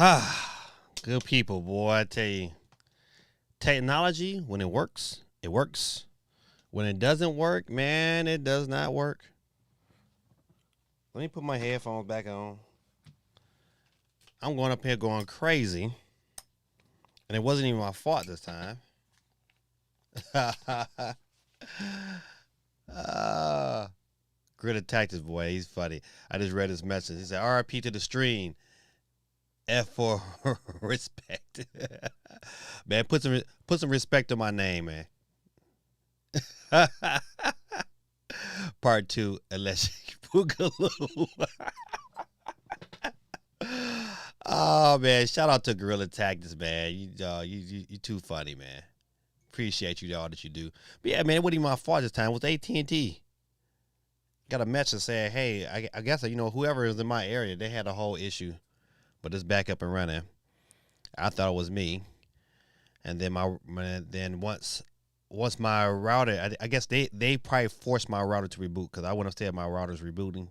Ah, good people, boy. I tell you, technology, when it works, it works. When it doesn't work, man, it does not work. Let me put my headphones back on. I'm going up here going crazy, and it wasn't even my fault this time. uh, Grid Tactics, boy, he's funny. I just read his message. He said, RIP to the stream. F for respect. Man, put some respect on my name, man. Part two, Electric Boogaloo. Oh man, shout out to Gorilla Tactics, man. You too funny, man. Appreciate you all that you do. But yeah, man, it wasn't even my fault this time. It was AT&T. Got a message saying, hey, I guess whoever is in my area, they had a whole issue, but it's back up and running. I thought it was me, and then once my router, I guess they probably forced my router to reboot because I went upstairs, my router's rebooting,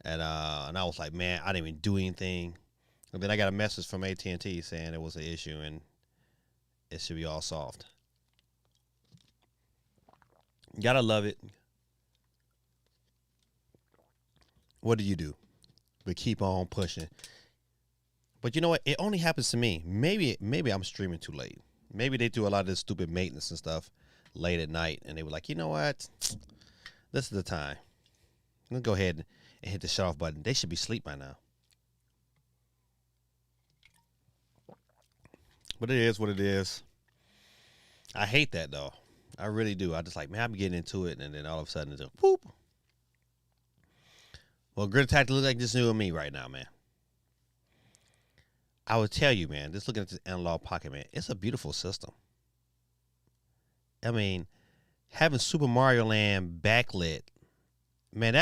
and I was like, man, I didn't even do anything. And then I got a message from AT&T saying it was an issue and it should be all solved. Gotta love it. What do you do? But keep on pushing. But you know what? It only happens to me. Maybe I'm streaming too late. Maybe they do a lot of this stupid maintenance and stuff late at night, and they were like, you know what? This is the time. Let's go ahead and hit the shut off button. They should be asleep by now. But it is what it is. I hate that though. I really do. I just like, man, I'm getting into it, and then all of a sudden it's like, whoop. Well, Grid Attack looks like this new me right now, man. I would tell you, man, just looking at this analog pocket, man, it's a beautiful system. I mean, having Super Mario Land backlit, man,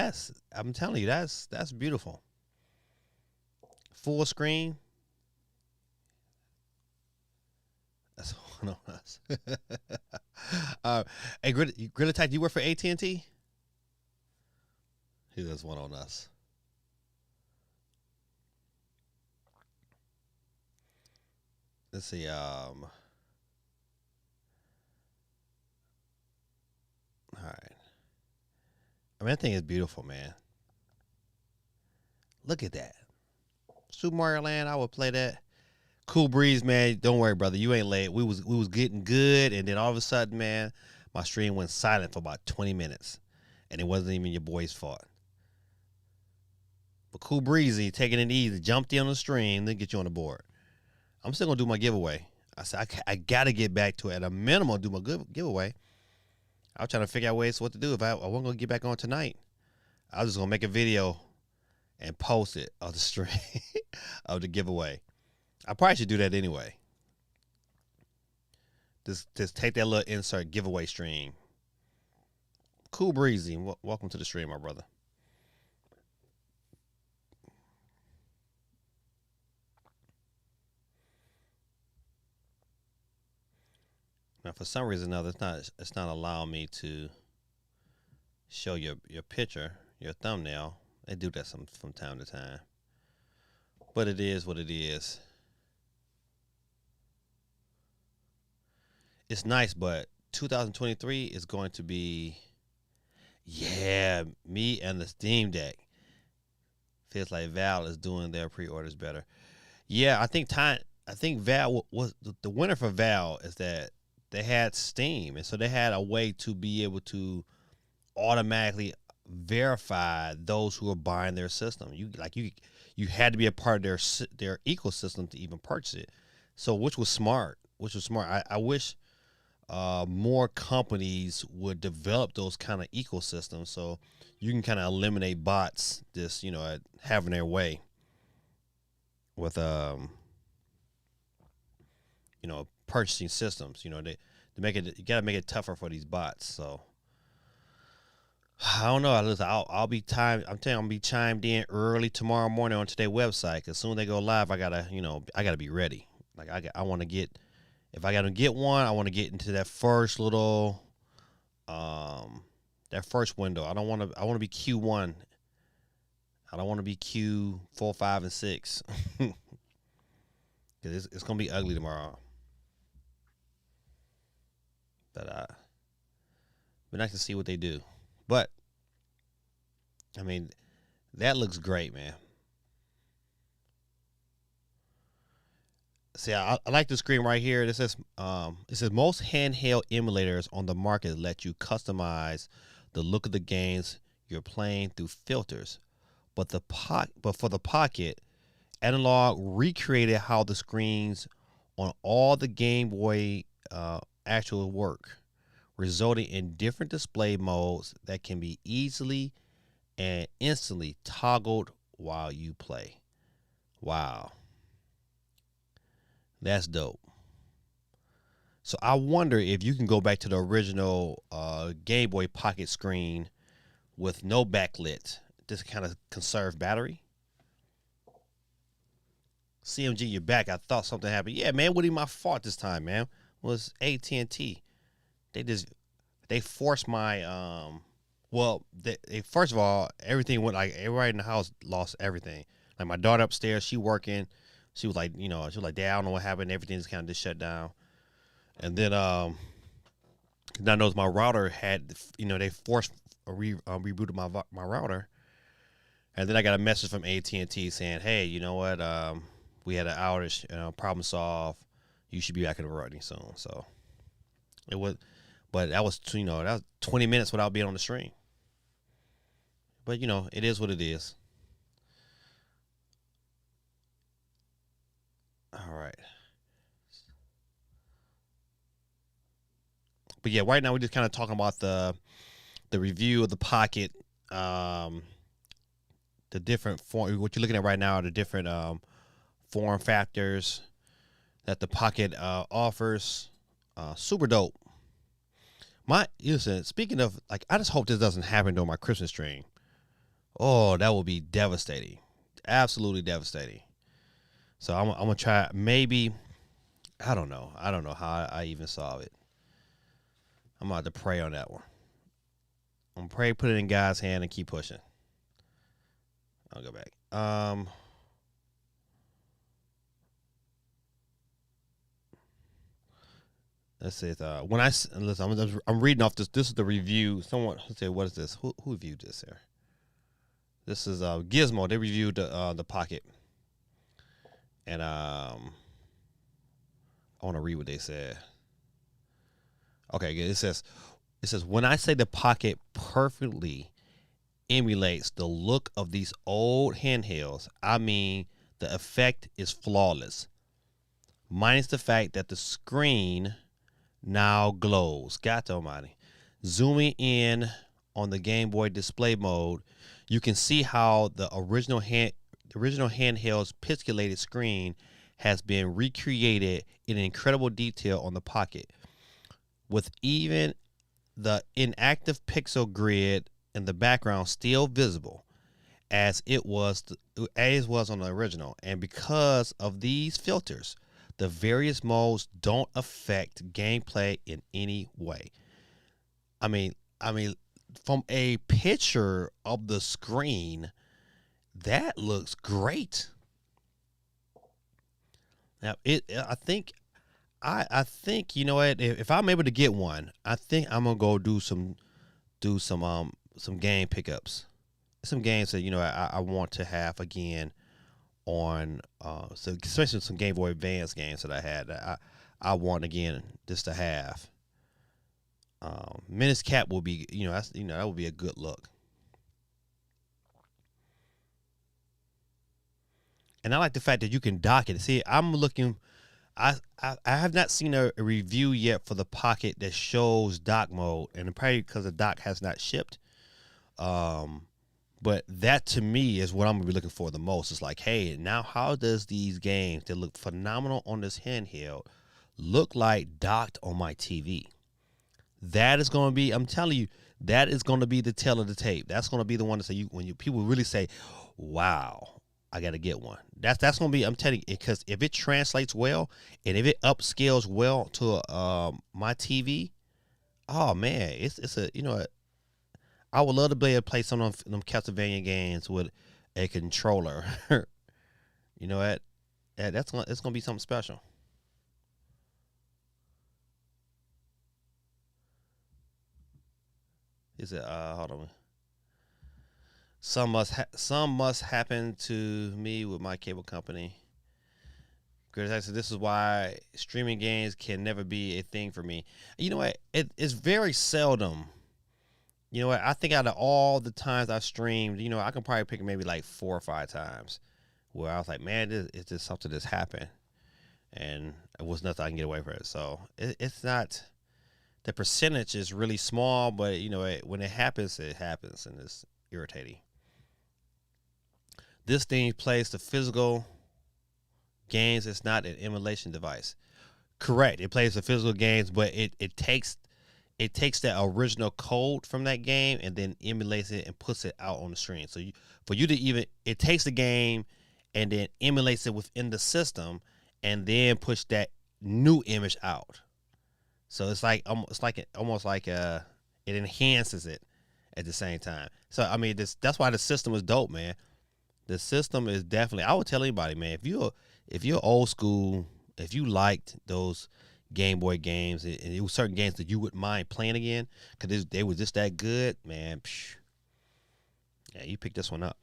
I'm telling you, that's beautiful. Full screen. That's one on us. Hey, Grid Attack, do you work for AT&T? He does one on us. Let's see. All right. I mean, that thing is beautiful, man. Look at that. Super Mario Land, I would play that. Cool breeze, man. Don't worry, brother. You ain't late. We was getting good, and then all of a sudden, man, my stream went silent for about 20 minutes, and it wasn't even your boy's fault. But Cool Breezy, taking it easy, jumped in on the stream, then get you on the board. I'm still gonna do my giveaway. I said I gotta get back to it. At a minimum, do my giveaway. I was trying to figure out ways what to do if I wasn't gonna get back on tonight. I was just gonna make a video and post it of the stream of the giveaway. I probably should do that anyway. Just take that little insert giveaway stream. Cool Breezy, welcome to the stream, my brother. Now, for some reason or another, it's not allowing me to show your picture, your thumbnail. They do that from time to time, but it is what it is. It's nice, but 2023 is going to be, yeah, me and the Steam Deck. Feels like Valve is doing their pre-orders better. Yeah, I think Valve was the winner for Valve is that they had Steam, and so they had a way to be able to automatically verify those who are buying their system. You had to be a part of their ecosystem to even purchase it. So which was smart. I wish more companies would develop those kind of ecosystems so you can kind of eliminate bots just having their way with purchasing systems. They make it, you gotta make it tougher for these bots. So I don't know. I'll be timed. I'm telling you, I'm gonna be chimed in early tomorrow morning onto their website. As soon as they go live, I gotta be ready. Like I want to get, if I gotta get one, I want to get into that first little, that first window. I want to be Q1. I don't want to be Q4, 5, and 6. because it's gonna be ugly tomorrow. But be nice to see what they do. But I mean, that looks great, man. See, I like the screen right here. It says most handheld emulators on the market let you customize the look of the games you're playing through filters. But for the Pocket, Analog recreated how the screens on all the Game Boy actually work, resulting in different display modes that can be easily and instantly toggled while you play. Wow, that's dope. So I wonder if you can go back to the original Game Boy Pocket screen with no backlit, just kind of conserve battery. CMG, you're back. I thought something happened. Yeah, man, what ain't my fault this time, man? It was AT&T. They forced my they first of all, everything went like everybody in the house lost everything. Like my daughter upstairs, she working. She was like, she was like, Dad, I don't know what happened. Everything's kind of just shut down. And then I noticed my router had, they forced rebooted my router. And then I got a message from AT&T saying, hey, you know what? We had an outage, problem solved. You should be back in the running soon. So it was, but that was 20 minutes without being on the stream. But it is what it is. All right. But yeah, right now we're just kind of talking about the review of the Pocket, the different form. What you're looking at right now are the different form factors that the Pocket offers. Super dope. Listen, speaking of, like, I just hope this doesn't happen during my Christmas stream. Oh, that would be devastating. Absolutely devastating. So I'm gonna try. Maybe I don't know. I don't know how I even solve it. I'm about to pray on that one. I'm gonna pray, put it in God's hand, and keep pushing. I'll go back. Let's see. When I listen, I'm reading off this. This is the review. Someone said, "What is this? Who reviewed this here?" This is Gizmo. They reviewed the Pocket, and I want to read what they said. Okay, it says when I say the Pocket perfectly emulates the look of these old handhelds, I mean the effect is flawless, minus the fact that the screen now glows. God almighty. Zooming in on the Game Boy display mode, you can see how the original handheld's pixelated screen has been recreated in incredible detail on the Pocket, with even the inactive pixel grid in the background still visible as it was on the original. And because of these filters, the various modes don't affect gameplay in any way. I mean, from a picture of the screen, that looks great. Now, I think you know what? If I'm able to get one, I think I'm gonna go do some game pickups, some games that I want to have again on so especially some Game Boy Advance games that I had that I want again just to have. Menace Cap will be that would be a good look. And I like the fact that you can dock it. See, I'm looking. I have not seen a review yet for the Pocket that shows dock mode, and probably because the dock has not shipped. But that to me is what I'm gonna be looking for the most. It's like, hey, now how does these games that look phenomenal on this handheld look like docked on my TV? That is gonna be, I'm telling you, that is gonna be the tale of the tape. That's gonna be the one to say when people really say, wow, I gotta get one. That's gonna be, I'm telling you, because if it translates well and if it upscales well to my TV, oh man, it's a I would love to be able to play some of them Castlevania games with a controller. You know what? it's gonna be something special. He said, hold on. Some must happen to me with my cable company. Chris said, this is why streaming games can never be a thing for me. You know what? It's very seldom. You know what? I think out of all the times I've streamed, I can probably pick maybe like 4 or 5 times where I was like, man, it's just something that's happened, and it was nothing I can get away from it. So it's not, the percentage is really small, but when it happens, and it's irritating. This thing plays the physical games. It's not an emulation device. Correct. It plays the physical games, but it takes that original code from that game and then emulates it and puts it out on the screen. So for you to even, it takes the game and then emulates it within the system and then push that new image out. So it's like almost like it enhances it at the same time. So I mean, that's why the system is dope, man. The system is definitely. I would tell anybody, man, if you're old school, if you liked those Game Boy games, and it was certain games that you wouldn't mind playing again because they were just that good, man. Yeah, you pick this one up.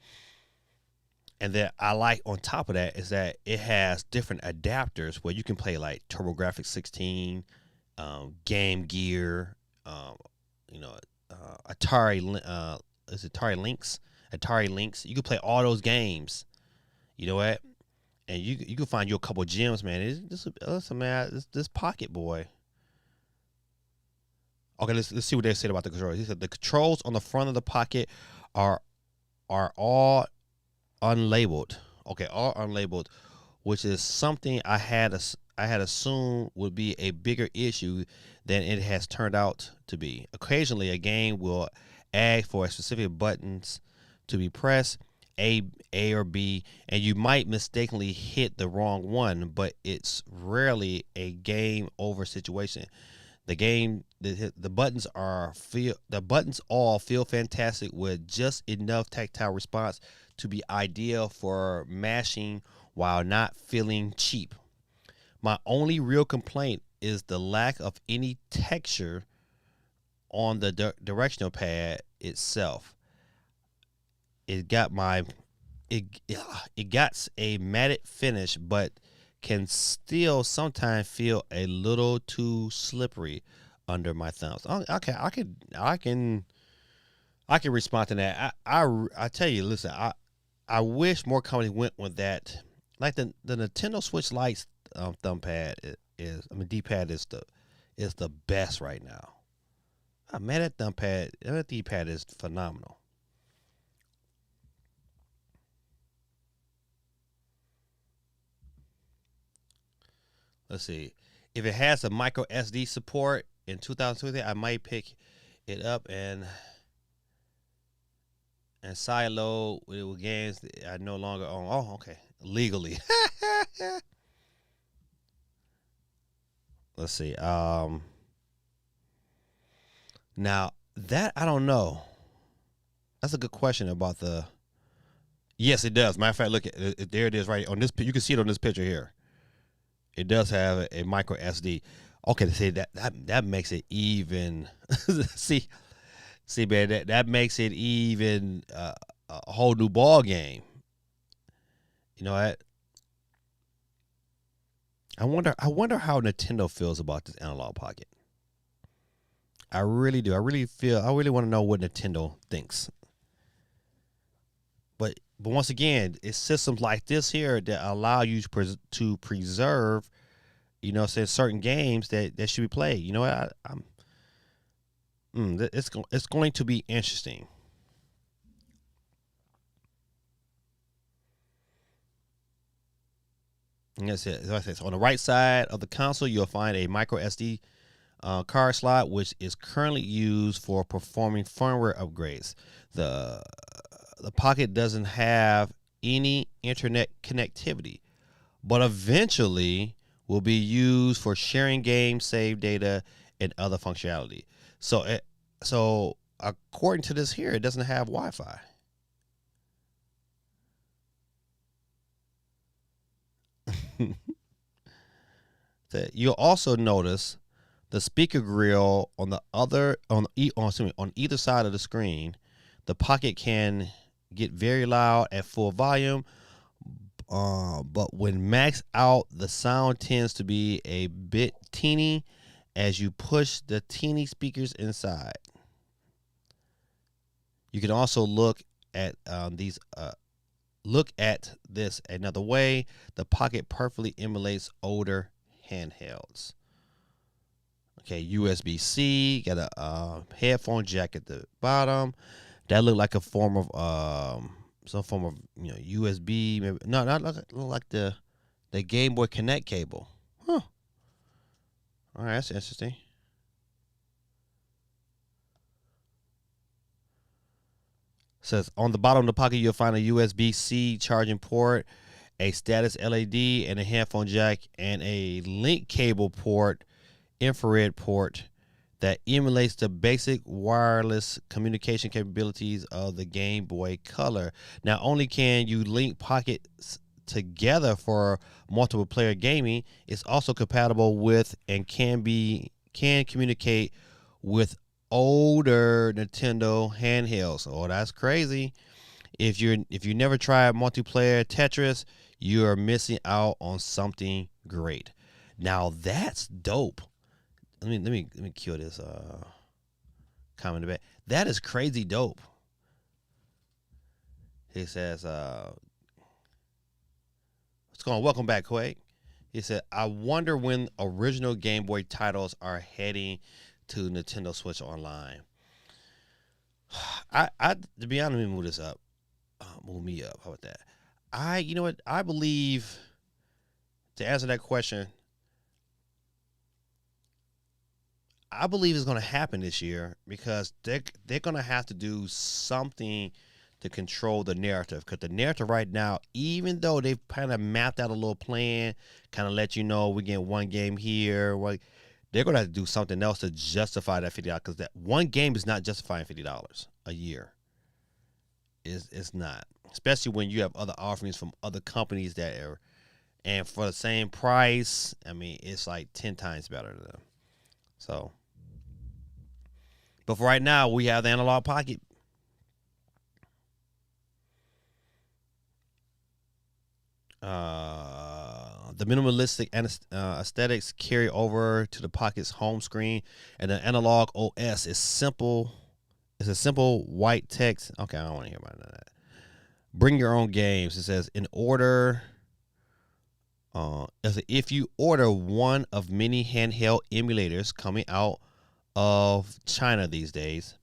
And then I like on top of that is that it has different adapters where you can play like TurboGrafx 16, Game Gear, um, you know, Atari. Is it Atari Lynx? Atari Lynx. You can play all those games. You know what? And you can find you a couple of gems, man. Listen, man, this Pocket Boy. Okay, let's see what they said about the controls. He said the controls on the front of the Pocket are all unlabeled. Okay, all unlabeled, which is something I had assumed would be a bigger issue than it has turned out to be. Occasionally, a game will ask for specific buttons to be pressed, A or B, and you might mistakenly hit the wrong one, but it's rarely a game over situation. The buttons all feel fantastic with just enough tactile response to be ideal for mashing while not feeling cheap. My only real complaint is the lack of any texture on the directional pad itself. It got my it it got a matted finish, but can still sometimes feel a little too slippery under my thumbs. Okay, I can respond to that. I tell you, listen, I wish more companies went with that. Like the Nintendo Switch Lite's thumb pad D-pad is the best right now. Man, that D-pad is phenomenal. Let's see. If it has a micro SD support in 2020, I might pick it up and silo with games that I no longer own. Oh, okay. Legally. Let's see. Now that I don't know. That's a good question about the. Yes, it does. Matter of fact, look, there it is right on this. You can see it on this picture here. It does have a micro SD. Okay, see that makes it even. see, man, that makes it even a whole new ball game. You know what? I wonder how Nintendo feels about this analog pocket. I really do. I really want to know what Nintendo thinks. But once again, it's systems like this here that allow you to preserve, say certain games that should be played. You know what? It's going to be interesting. And that's it. As I said, so on the right side of the console, you'll find a micro SD card slot, which is currently used for performing firmware upgrades. The the Pocket doesn't have any internet connectivity, but eventually will be used for sharing games, save data, and other functionality. So according to this here, it doesn't have Wi-Fi. You'll also notice the speaker grill on the other on either side of the screen. The pocket can get very loud at full volume, but when maxed out, the sound tends to be a bit teeny as you push the teeny speakers inside. You can also look at this another way. The pocket perfectly emulates older handhelds. Okay, USB-C, got a headphone jack at the bottom. That looked like a form of some form of USB. Maybe no, not like the Game Boy Connect cable. Huh. All right, that's interesting. Says on the bottom of the pocket you'll find a USB-C charging port, a status LED, and a headphone jack, and a link cable port, infrared port that emulates the basic wireless communication capabilities of the Game Boy Color. Not only can you link pockets together for multiple player gaming, it's also compatible with and can communicate with older Nintendo handhelds. Oh, that's crazy. If you never tried multiplayer Tetris, you are missing out on something great. Now that's dope. Let me kill this comment in the back. That is crazy dope. He says, what's going on? Welcome back, Quake. He said, I wonder when original Game Boy titles are heading to Nintendo Switch Online. I to be honest, let me move this up. Move me up. How about that? You know what? I believe, to answer that question, I believe it's going to happen this year because they're going to have to do something to control the narrative. Because the narrative right now, even though they've kind of mapped out a little plan, kind of let you know we get one game here, they're going to have to do something else to justify that $50. Because that one game is not justifying $50 a year. It's not, especially when you have other offerings from other companies that are, and for the same price. I mean, it's like 10 times better than them. So, but for right now, we have the analog pocket. The minimalistic aesthetics carry over to the pocket's home screen, and the analog OS is simple. It's a simple white text. Okay, I don't want to hear about that. Bring your own games. It says in order. If you order one of many handheld emulators coming out of China these days,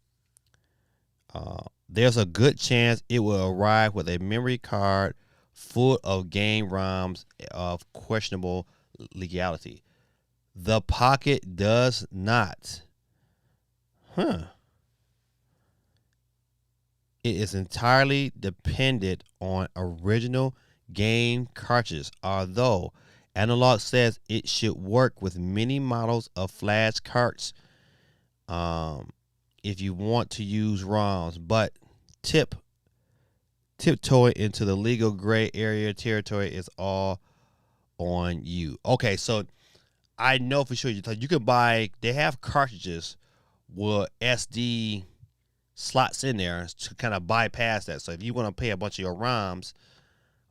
there's a good chance it will arrive with a memory card full of game ROMs of questionable legality. The Pocket does not. Huh. It is entirely dependent on original game cartridges, although Analog says it should work with many models of flash carts if you want to use ROMs, but tiptoeing into the legal gray area territory is all on you. Okay, so I know for sure you can buy. They have cartridges with SD slots in there to kind of bypass that. So if you want to pay a bunch of your ROMs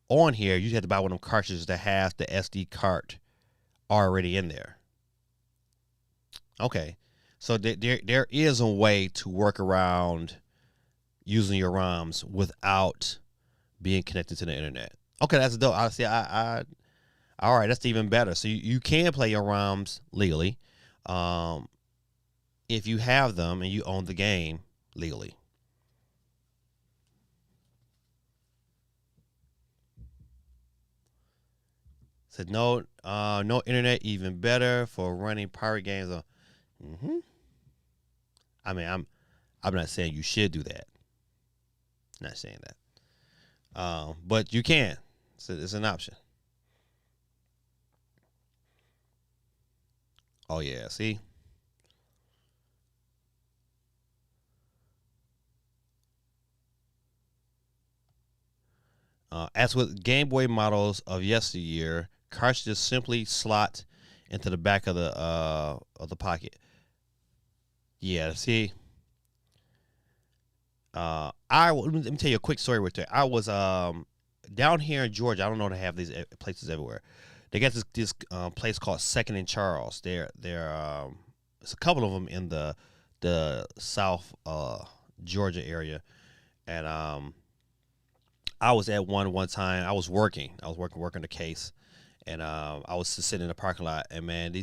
on here, you have to buy one of them cartridges that has the SD cart already in there. Okay, so there is a way to work around using your ROMs without being connected to the internet. Okay, that's dope. I see. All right, that's even better. So you can play your ROMs legally, if you have them and you own the game legally. Said no internet, even better for running pirate games. Mm-hmm. I mean, I'm not saying you should do that. Not saying that. But you can. So it's an option. Oh yeah, see. As with Game Boy models of yesteryear, cartridges simply slot into the back of the pocket. Yeah, see, let me tell you a quick story with that. I was down here in Georgia. I don't know if they have these places everywhere. They got this place called Second and Charles. It's a couple of them in the South Georgia area, and I was at one time. I was working. Working the case, and I was just sitting in the parking lot. And man,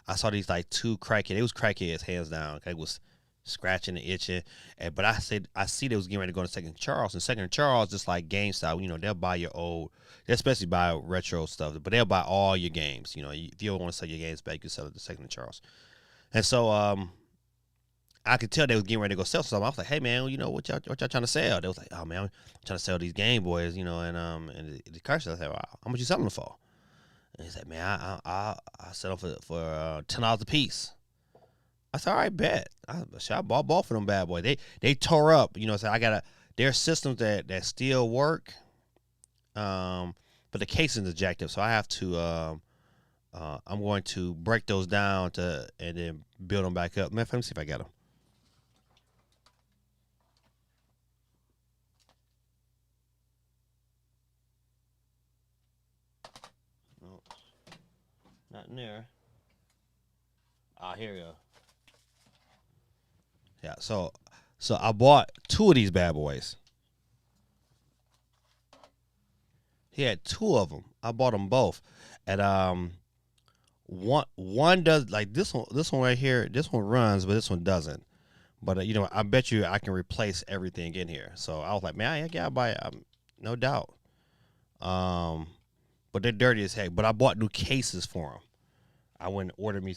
I saw these like two crackheads. It was crackheads, hands down. They was scratching and itching. But I see they was getting ready to go to Second Charles. And Second Charles, just like GameStop, they'll buy your old, they especially buy retro stuff, but they'll buy all your games. If you ever want to sell your games back, you can sell it to Second Charles. And so I could tell they was getting ready to go sell something. I was like, hey man, what y'all trying to sell? They was like, oh man, I'm trying to sell these Game Boys, and the cartridge. I said, well, how much you selling them for? And he said, man, I sell them for $10 a piece. I said, all right, bet. I bought for them bad boys. They tore up, so there are systems that still work, but the casing is jacked up, so I have to I'm going to break those down and then build them back up. Man, let me see if I got them. No, not in there. Here we go. Yeah, so I bought two of these bad boys. He had two of them. I bought them both, and one does like this one right here. This one runs, but this one doesn't. But I bet you I can replace everything in here. So I was like, man, I gotta buy it, no doubt. But they're dirty as heck. But I bought new cases for them. I went and ordered me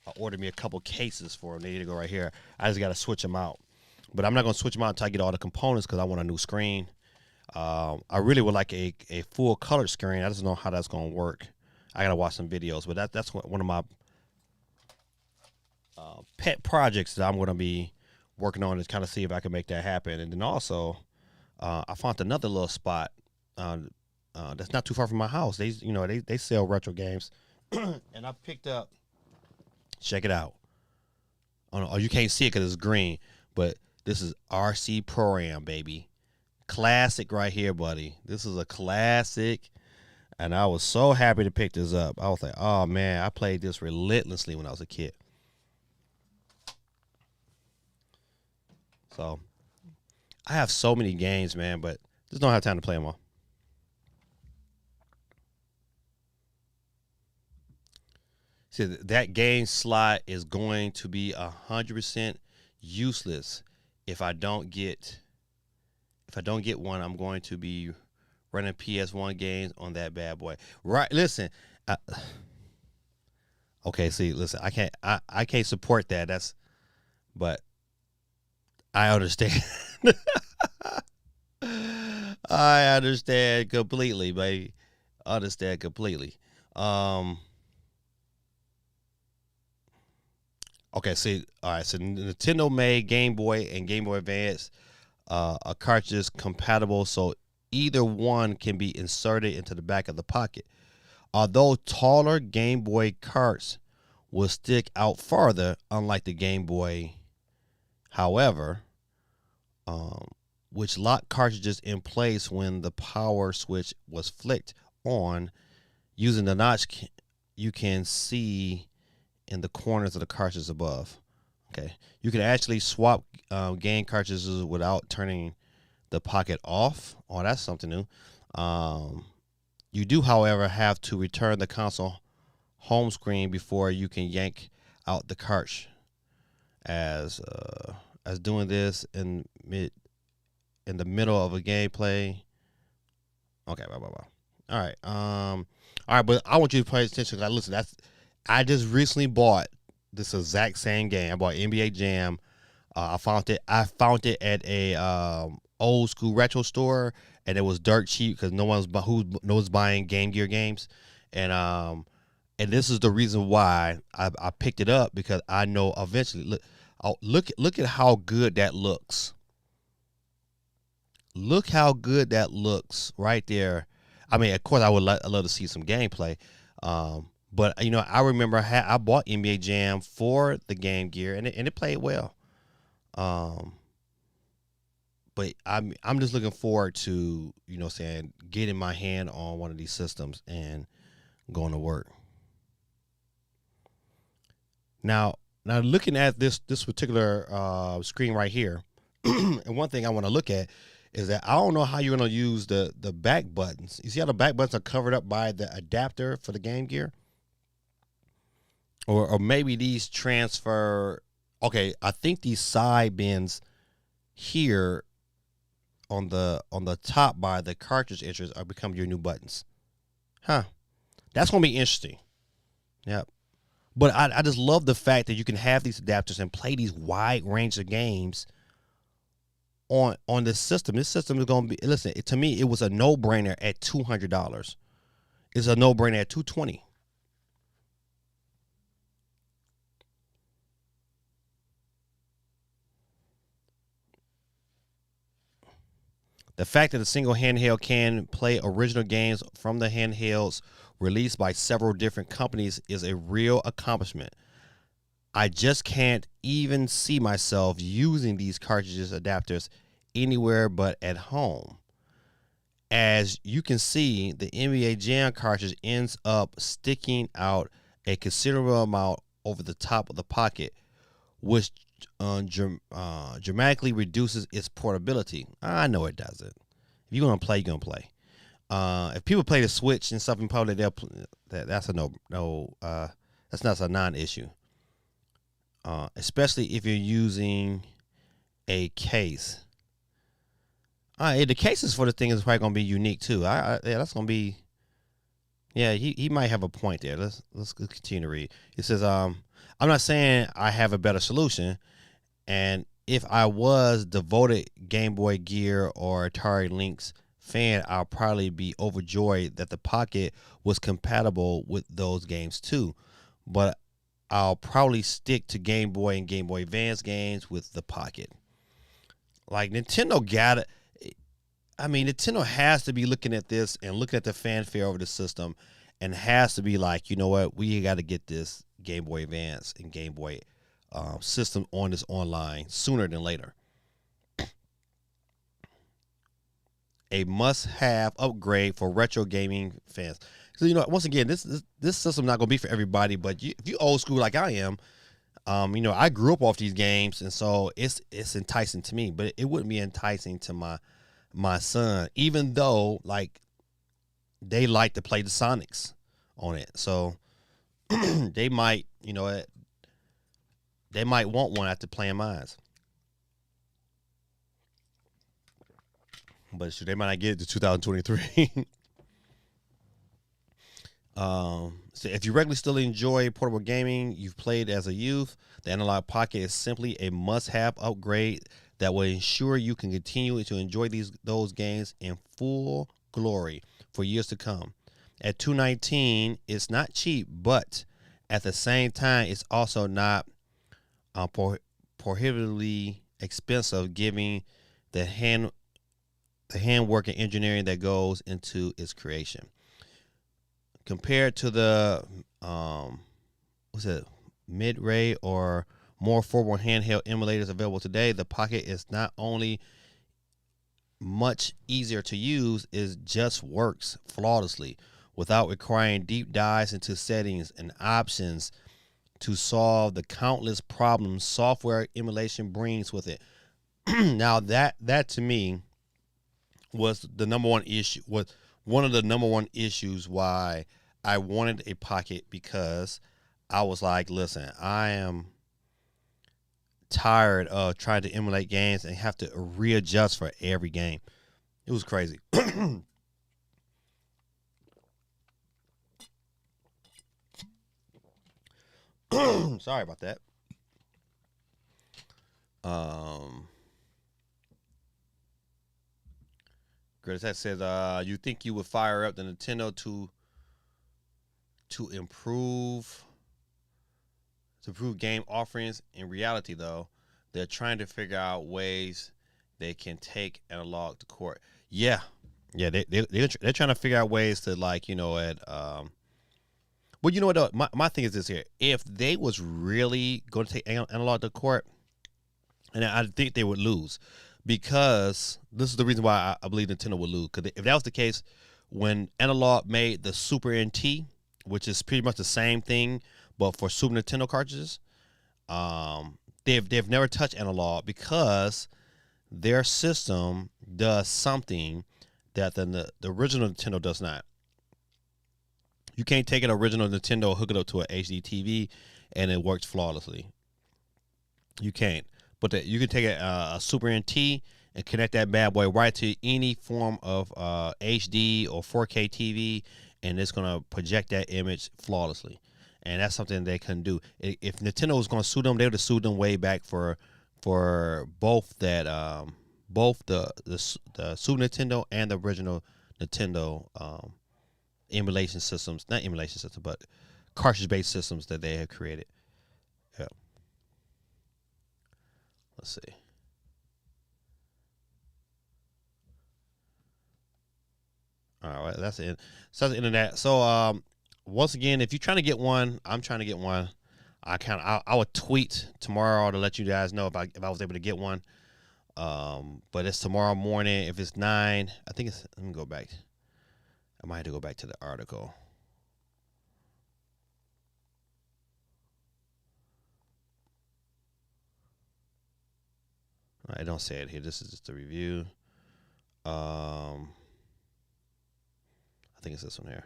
I ordered me a couple cases for them. They need to go right here. I just got to switch them out. But I'm not going to switch them out until I get all the components because I want a new screen. I really would like a full color screen. I just don't know how that's going to work. I got to watch some videos. But that's one of my pet projects that I'm going to be working on, is kind of see if I can make that happen. And then also, I found another little spot that's not too far from my house. They sell retro games. And I picked up, check it out. Oh, you can't see it because it's green, but this is RC Pro-Am, baby. Classic right here, buddy. This is a classic, and I was so happy to pick this up. I was like, oh, man, I played this relentlessly when I was a kid. So I have so many games, man, but just don't have time to play them all. See, that game slot is going to be 100% useless if I don't get one. I'm going to be running PS1 games on that bad boy. Right? Listen. Okay. See, listen. I can't support that. But I understand. I understand completely, baby. Understand completely. Okay, see, all right. So Nintendo made Game Boy and Game Boy Advance a cartridge compatible, so either one can be inserted into the back of the pocket. Although taller Game Boy carts will stick out farther, unlike the Game Boy, however, which locked cartridges in place when the power switch was flicked on. Using the notch, you can see in the corners of the cartridges above. Okay, you can actually swap game cartridges without turning the pocket off. Oh, that's something new. You do, however, have to return the console home screen before you can yank out the cartridge. As doing this in the middle of a gameplay. Okay, blah blah blah. All right, but I want you to pay attention. Because listen, I just recently bought this exact same game. I bought NBA Jam. I found it at a old school retro store, and it was dirt cheap because no one's buying Game Gear games, and this is the reason why I picked it up, because I know eventually. Look at how good that looks. Look how good that looks right there. I mean, of course, I love to see some gameplay. But I remember I bought NBA Jam for the Game Gear, and it played well. Um, but I'm just looking forward to saying getting my hand on one of these systems and going to work. Now, looking at this particular screen right here, and one thing I want to look at is that I don't know how you're going to use the back buttons. You see how the back buttons are covered up by the adapter for the Game Gear, or maybe these transfer. Okay, I think these side bins here on the top by the cartridge entries are become your new buttons. Huh? That's gonna be interesting. Yep. But I just love the fact that you can have these adapters and play these wide range of games on this system. This system is gonna be, listen, to me it was a no brainer at $200. It's a no brainer at $220. The fact that a single handheld can play original games from the handhelds released by several different companies is a real accomplishment. I just can't even see myself using these cartridges adapters anywhere but at home. As you can see, the NBA Jam cartridge ends up sticking out a considerable amount over the top of the pocket, which dramatically reduces its portability. I know it doesn't. If you're gonna play, you're gonna play. If people play the Switch and stuff in public, that's a no. That's not a non-issue. Especially if you're using a case. The cases for the thing is probably gonna be unique too. Yeah, that's gonna be. Yeah, he might have a point there. Let's continue to read. It says, I'm not saying I have a better solution, and if I was devoted Game Boy Gear or Atari Lynx fan, I'll probably be overjoyed that the Pocket was compatible with those games too. But I'll probably stick to Game Boy and Game Boy Advance games with the Pocket. Like Nintendo got it. I mean, Nintendo has to be looking at this and looking at the fanfare over the system, and has to be like, you know what, we got to get this Game Boy Advance and Game Boy system on this online sooner than later. A must-have upgrade for retro gaming fans. So once again, this system not gonna be for everybody, but if you old school like I am, I grew up off these games, and so it's enticing to me. But it wouldn't be enticing to my son, even though like they like to play the Sonics on it, so they might they might want one after playing mine. But they might not get it to 2023. So if you regularly still enjoy portable gaming you've played as a youth, the Analog Pocket is simply a must-have upgrade that will ensure you can continue to enjoy those games in full glory for years to come. At $219, it's not cheap, but at the same time, it's also not prohibitively expensive, given the handwork and engineering that goes into its creation. Compared to the mid-ray or more affordable handheld emulators available today, the Pocket is not only much easier to use, it just works flawlessly without requiring deep dives into settings and options to solve the countless problems software emulation brings with it. Now that to me was the number one issue, was one of the number one issues why I wanted a Pocket, because I was like, listen, I am tired of trying to emulate games and have to readjust for every game. It was crazy. Sorry about that. Um, Greta says, you think you would fire up the Nintendo to improve game offerings? In reality, though, they're trying to figure out ways they can take analog to court. Yeah, Yeah, they're trying to figure out ways to like well, you know what though? My thing is this here: if they was really going to take analog to court, and I think they would lose, because this is the reason why I believe Nintendo would lose. Because if that was the case, when analog made the Super NT, which is pretty much the same thing but for Super Nintendo cartridges, they've never touched analog because their system does something that the original Nintendo does not. You can't take an original Nintendo, hook it up to an HD TV, and it works flawlessly. You can't. But you can take a Super NT and connect that bad boy right to any form of HD or 4K TV, and it's going to project that image flawlessly. And that's something they couldn't do. If Nintendo was going to sue them, they would have sued them way back for both that both the Super Nintendo and the original Nintendo emulation systems, not emulation systems, but cartridge-based systems that they had created. Yeah. Let's see. All right, that's it. So that's the internet. So once again, if you're trying to get one, I'm trying to get one. I would tweet tomorrow to let you guys know if I was able to get one. But it's tomorrow morning. If it's 9, I think it's. Let me go back. I might have to go back to the article. I don't say it here. This is just a review. I think it's this one here.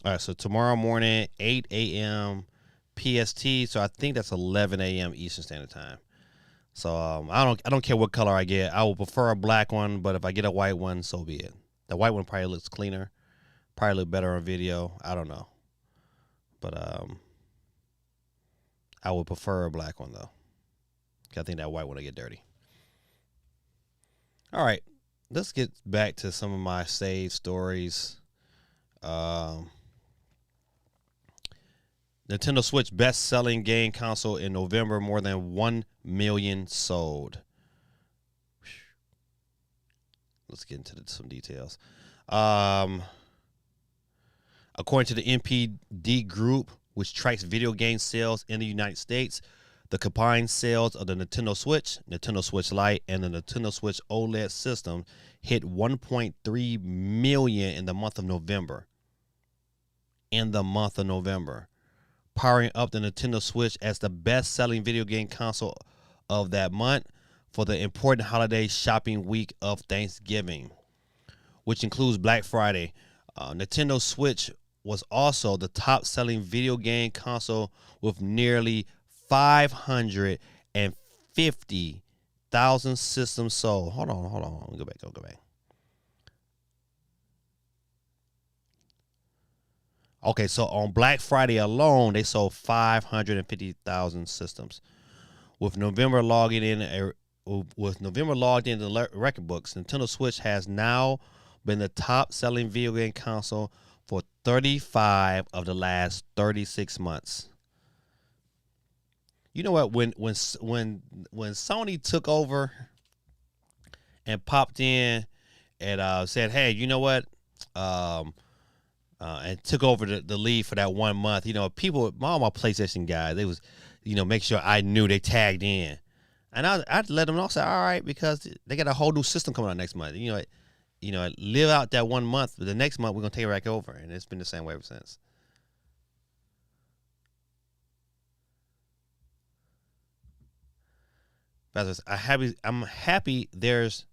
All right, so tomorrow morning, 8 a.m. PST. So I think that's 11 a.m. Eastern Standard Time. So I don't care what color I get. I will prefer a black one, but if I get a white one, so be it. The white one probably looks cleaner, probably look better on video. I don't know, but I would prefer a black one though. I think that white one will get dirty. All right, let's get back to some of my saved stories. Nintendo Switch best-selling game console in November, more than 1 million sold. Let's get into some details. According to the NPD Group, which tracks video game sales in the United States, the combined sales of the Nintendo Switch Lite, and the Nintendo Switch OLED system hit 1.3 million in the month of November. Powering up the Nintendo Switch as the best-selling video game console of that month for the important holiday shopping week of Thanksgiving, which includes Black Friday. Nintendo Switch was also the top-selling video game console with nearly 550,000 systems sold. Hold on. Let me go back. Okay, so on Black Friday alone, they sold 550,000 systems. With November logged in the record books, Nintendo Switch has now been the top-selling video game console for 35 of the last 36 months. You know what? When Sony took over and popped in and said, "Hey, you know what?" And took over the lead for that 1 month. You know, people, all my PlayStation guys, they was, make sure I knew they tagged in. And I'd let them know, say, all right, because they got a whole new system coming out next month. Live out that 1 month, but the next month we're going to take it back over. And it's been the same way ever since. I'm happy there's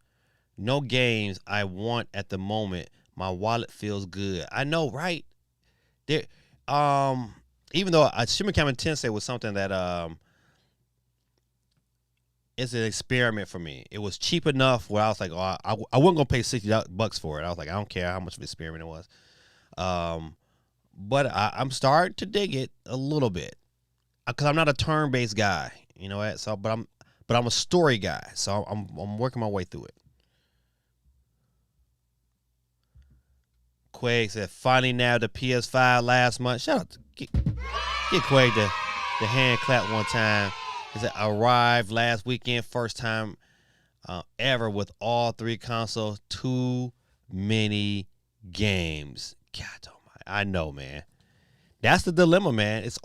no games I want at the moment. My wallet feels good. I know, right? There, even though Shimmer Camera Tensei was something that it's an experiment for me. It was cheap enough where I was like, oh, I wasn't gonna pay $60 for it. I was like, I don't care how much of an experiment it was. But I'm starting to dig it a little bit because I'm not a turn-based guy, you know what? So, but I'm a story guy, so I'm working my way through it. Quake said, finally nabbed the PS5 last month. Shout out to Get Quay the hand clap one time. He said, arrived last weekend, first time ever with all 3 consoles. Too many games. God almighty. I know, man. That's the dilemma, man. It's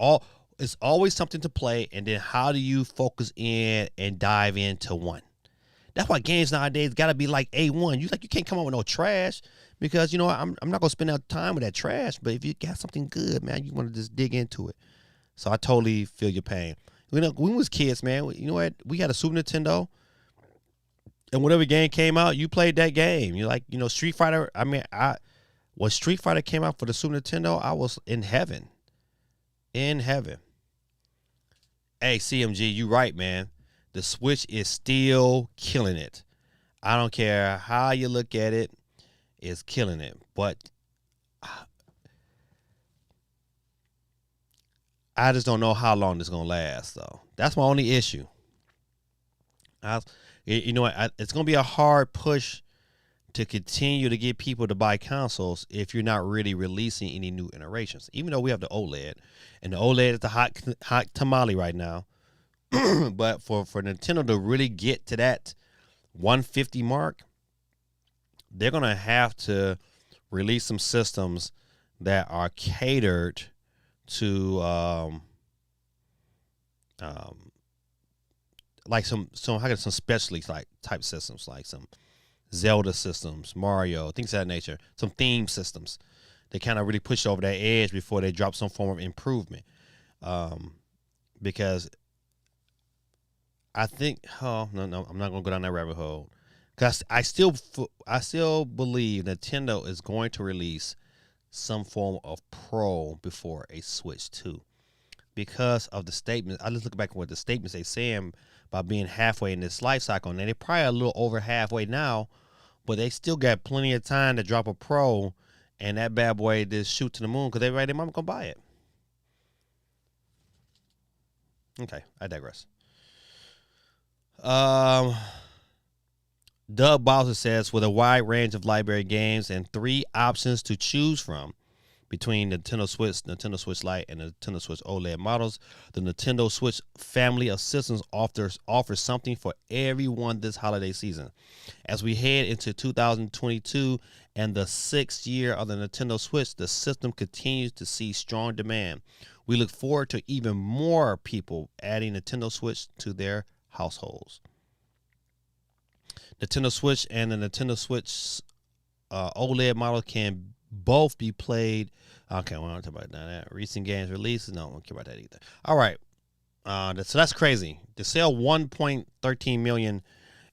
always something to play, and then how do you focus in and dive into one? That's why games nowadays got to be like A1. You can't come up with no trash because, you know, I'm not going to spend that time with that trash. But if you got something good, man, you want to just dig into it. So I totally feel your pain. You know, when we was kids, man, you know what? We had a Super Nintendo. And whatever game came out, you played that game. You're like, you know, Street Fighter. I mean, when Street Fighter came out for the Super Nintendo, I was in heaven. In heaven. Hey, CMG, you right, man. The Switch is still killing it. I don't care how you look at it, it's killing it. But I just don't know how long this is going to last, though. That's my only issue. You know what? It's going to be a hard push to continue to get people to buy consoles if you're not really releasing any new iterations. Even though we have the OLED, and the OLED is the hot tamale right now. But for Nintendo to really get to that 150 mark, they're going to have to release some systems that are catered to like some specialty like type systems, like some Zelda systems, Mario, things of that nature, some theme systems. They kind of really push over that edge before they drop some form of improvement. Because I think, no, I'm not going to go down that rabbit hole. Because I still believe Nintendo is going to release some form of Pro before a Switch 2. Because of the statement, I just look back at what the statements they saying about being halfway in this life cycle. And they're probably a little over halfway now, but they still got plenty of time to drop a Pro and that bad boy just shoot to the moon because everybody their mama gonna buy it. Okay, I digress. Doug Bowser says, with a wide range of library games and 3 options to choose from between Nintendo Switch, Nintendo Switch Lite, and the Nintendo Switch OLED models, the Nintendo Switch family of systems offers something for everyone this holiday season. As we head into 2022 and the 6th year of the Nintendo Switch, the system continues to see strong demand. We look forward to even more people adding Nintendo Switch to their households. Nintendo Switch and the Nintendo Switch OLED model can both be played. Okay, well, I don't talk about that. Recent games releases. No, I don't care about that either. All right. So that's crazy. To sell 1.13 million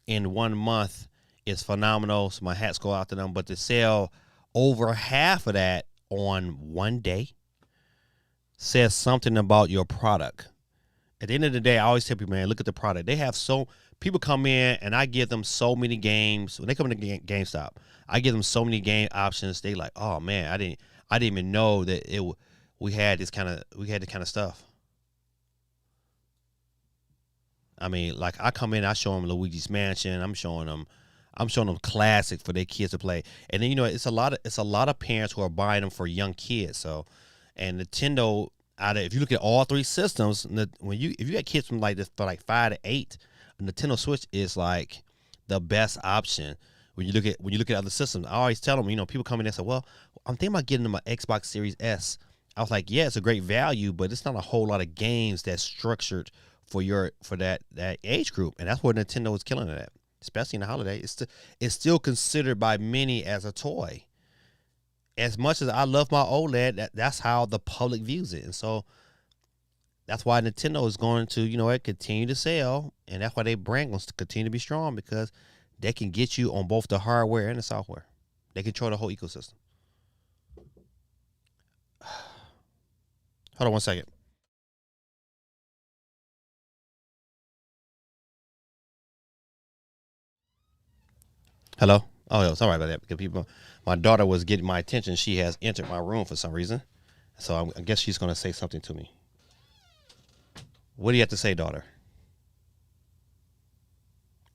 in 1 month is phenomenal. So my hats go out to them. But to sell over half of that on 1 day says something about your product. At the end of the day, I always tell people, man, look at the product. They have people come in and I give them so many games. When they come into GameStop, I give them so many game options. They like, oh man, I didn't even know that we had this kind of stuff. I mean, like I come in, I show them Luigi's Mansion. I'm showing them classic for their kids to play. And then, you know, it's a lot of parents who are buying them for young kids. So, and Nintendo, if you look at all 3 systems, if you got kids from like 5 to 8, Nintendo Switch is like the best option. When you look at other systems, I always tell them, you know, people come in and say, well, I'm thinking about getting them an Xbox Series S. I was like, yeah, it's a great value, but it's not a whole lot of games that's structured for that age group, and that's where Nintendo is killing it at, especially in the holiday. It's still considered by many as a toy. As much as I love my OLED, that's how the public views it, and so that's why Nintendo is going to, you know, continue to sell, and that's why their brand wants to continue to be strong, because they can get you on both the hardware and the software. They control the whole ecosystem. Hold on 1 second. Hello? Oh, sorry about that. Because my daughter was getting my attention. She has entered my room for some reason. So I guess she's going to say something to me. What do you have to say, daughter?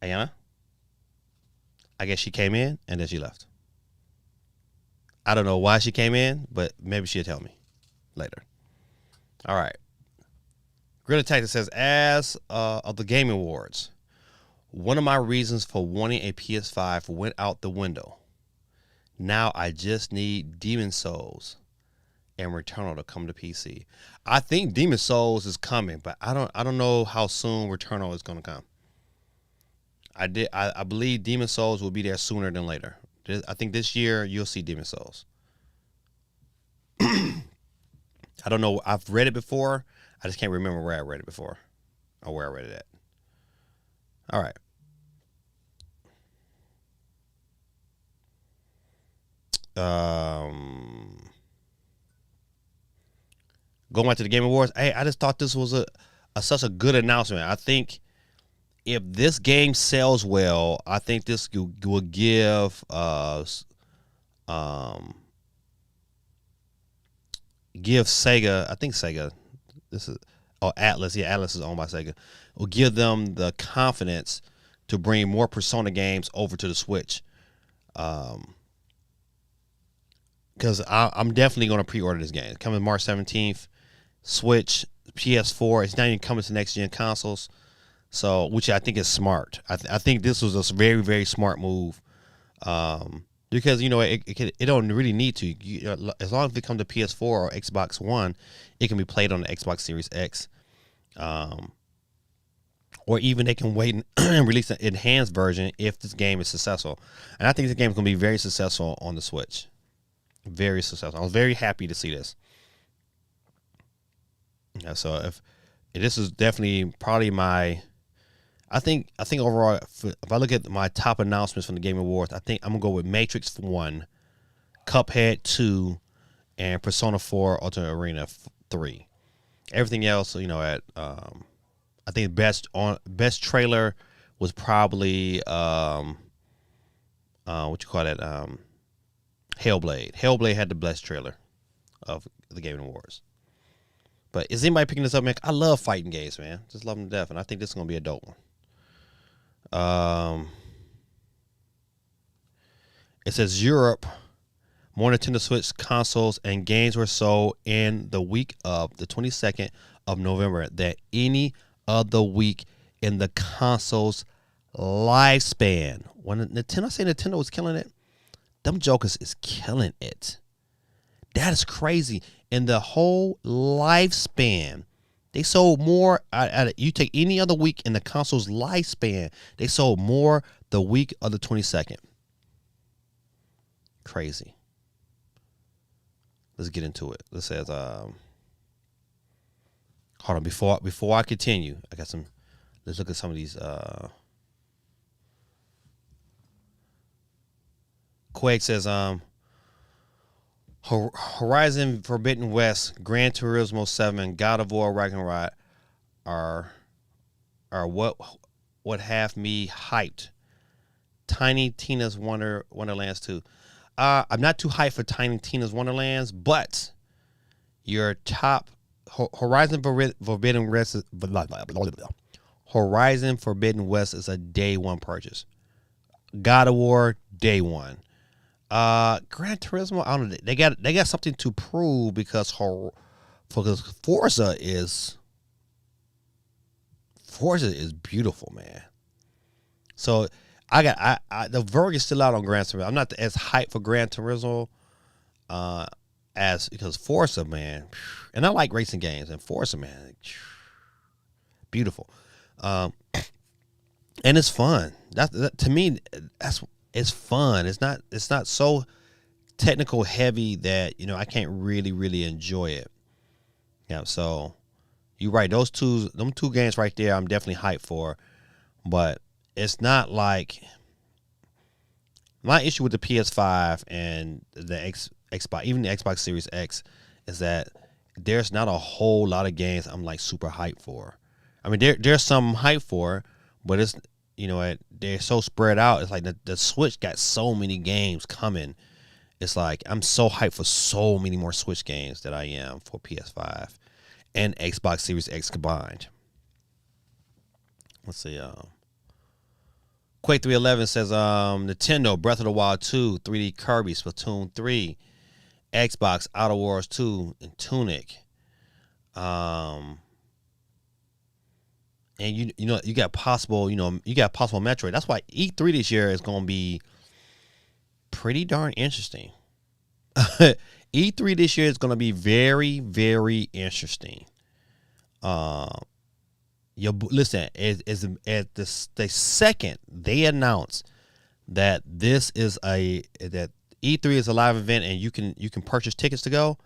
Ayana? I guess she came in and then she left. I don't know why she came in, but maybe she'll tell me later. All right. Gorilla Tactics says, as of the Game Awards, one of my reasons for wanting a PS5 went out the window. Now I just need Demon Souls and Returnal to come to PC. I think Demon Souls is coming, but I don't know how soon Returnal is going to come. I believe Demon Souls will be there sooner than later. I think this year you'll see Demon Souls. I don't know. I've read it before. I just can't remember where I read it before or where I read it at. All right. Going back to the Game Awards, hey, I just thought this was such a good announcement. I think if this game sells well, I think this will give give Sega. I think Sega. This is Atlas. Yeah, Atlas is owned by Sega. Will give them the confidence to bring more Persona games over to the Switch. Because I'm definitely going to pre-order this game. It's coming March 17th. Switch, PS4. It's not even coming to next gen consoles. So, which I think is smart. I think this was a very, very smart move. Because it don't really need to. As long as it comes to PS4 or Xbox One, it can be played on the Xbox Series X. Or even they can wait and release an enhanced version if this game is successful. And I think this game is going to be very successful on the Switch. Very successful. I was very happy to see this. Yeah, so if this is definitely probably my, I think overall, if I look at my top announcements from the Game Awards, I think I'm gonna go with Matrix 1, Cuphead 2, and Persona 4 Ultimate Arena 3. Everything else, I think best trailer was probably Hellblade. Hellblade had the best trailer of the Game Awards. But is anybody picking this up, man? I love fighting games, man. Just love them to death, and I think this is gonna be a dope one. It says Europe, more Nintendo Switch consoles and games were sold in the week of the 22nd of November than any other week in the console's lifespan. When Nintendo was killing it, them jokers is killing it. That is crazy. In the whole lifespan, they sold more. You take any other week in the console's lifespan, they sold more the week of the 22nd. Crazy. Let's get into it. This says, hold on, before I continue, I got some. Let's look at some of these. Quake says, Horizon Forbidden West, Gran Turismo 7, God of War Ragnarok are what have me hyped. Tiny Tina's Wonderlands 2. I'm not too hyped for Tiny Tina's Wonderlands, but your top Horizon Forbidden West is a day one purchase. God of War day one. Gran Turismo, I don't know. They got something to prove because Forza is beautiful, man. So the Verge is still out on Gran Turismo. I'm not as hyped for Gran Turismo because Forza, man, and I like racing games, and Forza, man, beautiful, and it's fun. That to me, it's fun. It's not so technical heavy that I can't really enjoy it. Yeah, so you're right. Them two games right there, I'm definitely hyped for, but it's not like my issue with the PS5 and the Xbox, even the Xbox Series X, is that there's not a whole lot of games I'm like super hyped for. I mean, there's some hype for, but it's they're so spread out. It's like the Switch got so many games coming. It's like I'm so hyped for so many more Switch games that I am for PS5 and Xbox Series X combined. Let's see. Quake 311 says Nintendo Breath of the Wild 2, 3D Kirby, Splatoon 3, Xbox Outer Worlds 2, and Tunic. and you got possible Metroid. That's why E3 this year is going to be pretty darn interesting. E3 this year is going to be very, very interesting. Um, listen, at the second they announce that that E3 is a live event and you can purchase tickets to go,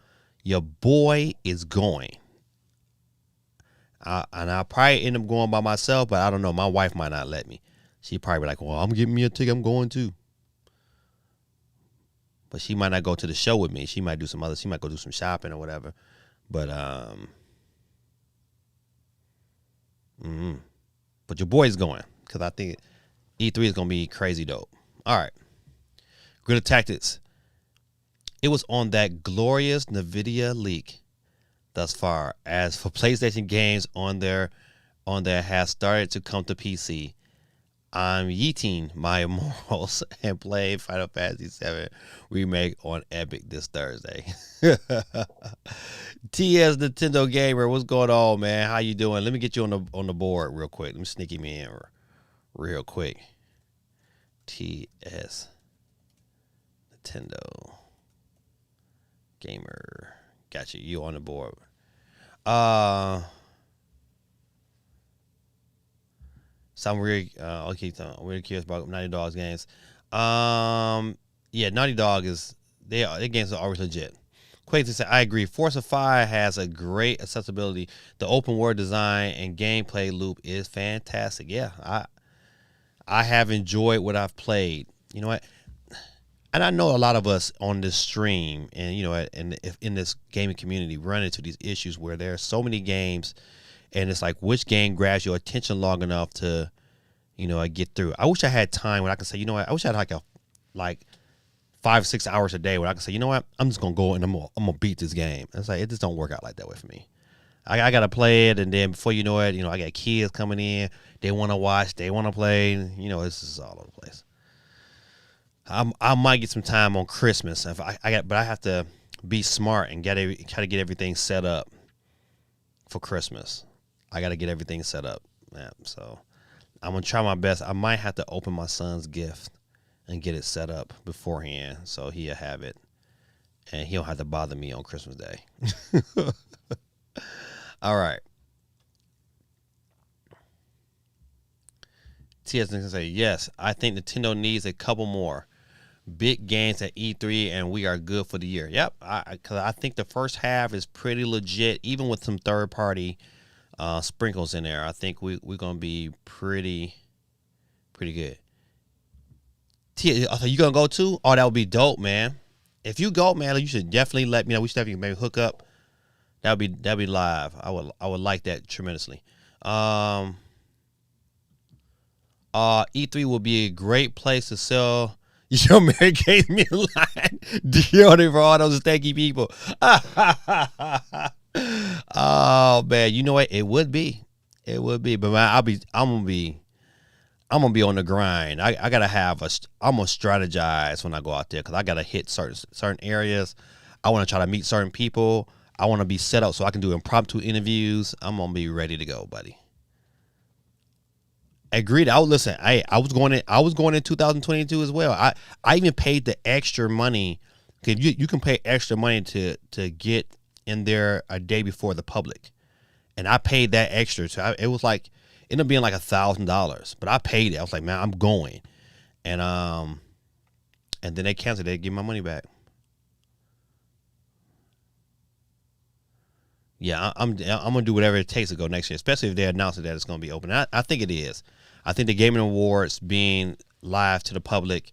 your boy is going. And I'll probably end up going by myself, but I don't know. My wife might not let me. She probably be like, "Well, I'm getting me a ticket. I'm going too." But she might not go to the show with me. She might do some other. She might go do some shopping or whatever. But mm, but your boy's going because I think E3 is gonna be crazy dope. All right, Grid Tactics. It was on that glorious NVIDIA leak thus far. As for PlayStation games on there has started to come to PC. I'm yeeting my morals and playing Final Fantasy VII Remake on Epic this Thursday. TS Nintendo Gamer, what's going on, man? How you doing? Let me get you on the board real quick. Let me sneak me in real quick. TS Nintendo Gamer, got you. You on the board? So I'm really I'm really curious about Naughty Dog's games. Yeah, Naughty Dog their games are always legit. Quaker said, I agree. Forza 5 has a great accessibility. The open world design and gameplay loop is fantastic. Yeah, I have enjoyed what I've played. You know what? And I know a lot of us on this stream and if in this gaming community run into these issues where there are so many games and it's like which game grabs your attention long enough to get through. I wish I had time when I could say, I wish I had like 5-6 hours a day where I could say, I'm just gonna go and I'm gonna beat this game. And it's like it just don't work out like that way for me. I gotta play it, and then before you know it, I got kids coming in. They want to watch. They want to play. This is all over the place. I might get some time on Christmas if but I have to be smart and try to get everything set up for Christmas. I got to get everything set up. Yeah, so I'm gonna try my best. I might have to open my son's gift and get it set up beforehand so he'll have it and he don't have to bother me on Christmas Day. All right. TS can say, yes, I think Nintendo needs a couple more big games at E3 and we are good for the year. Yep, because I think the first half is pretty legit, even with some third party sprinkles in there. I think we're gonna be pretty good. So you gonna go too? Oh, that would be dope, man. If you go, man, you should definitely let me know. We should definitely maybe hook up. That'd be live. I would like that tremendously. E3 will be a great place to sell your Mary Kate line deodorant for all those stanky people. Oh man, you know what? It would be, but man, I'm gonna be on the grind. I gotta I'm gonna strategize when I go out there because I gotta hit certain areas. I want to try to meet certain people. I want to be set up so I can do impromptu interviews. I'm gonna be ready to go, buddy. Agreed. I was going in 2022 as well. I even paid the extra money because you can pay extra money to get in there a day before the public, and I paid that extra. So it was like ended up being like $1,000, but I paid it. I was like, man, I'm going, and then they canceled. They give my money back. Yeah, I'm gonna do whatever it takes to go next year, especially if they announce that it's gonna be open. I think it is. I think the Gaming Awards being live to the public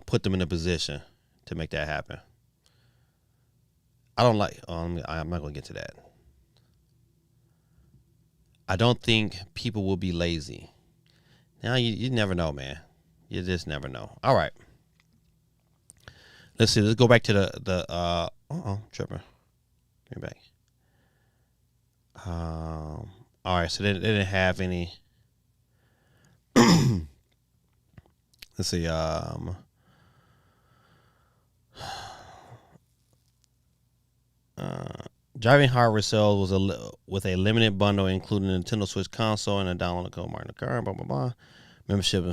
put them in a position to make that happen. I don't like. I'm not gonna get to that. I don't think people will be lazy. Now you never know, man. You just never know. All right. Let's see. Let's go back to the tripping. Get back. All right. So they didn't have any. Let's see. Driving hardware sales was with a limited bundle including a Nintendo Switch console and a download code marking the car. Blah blah blah. Membership.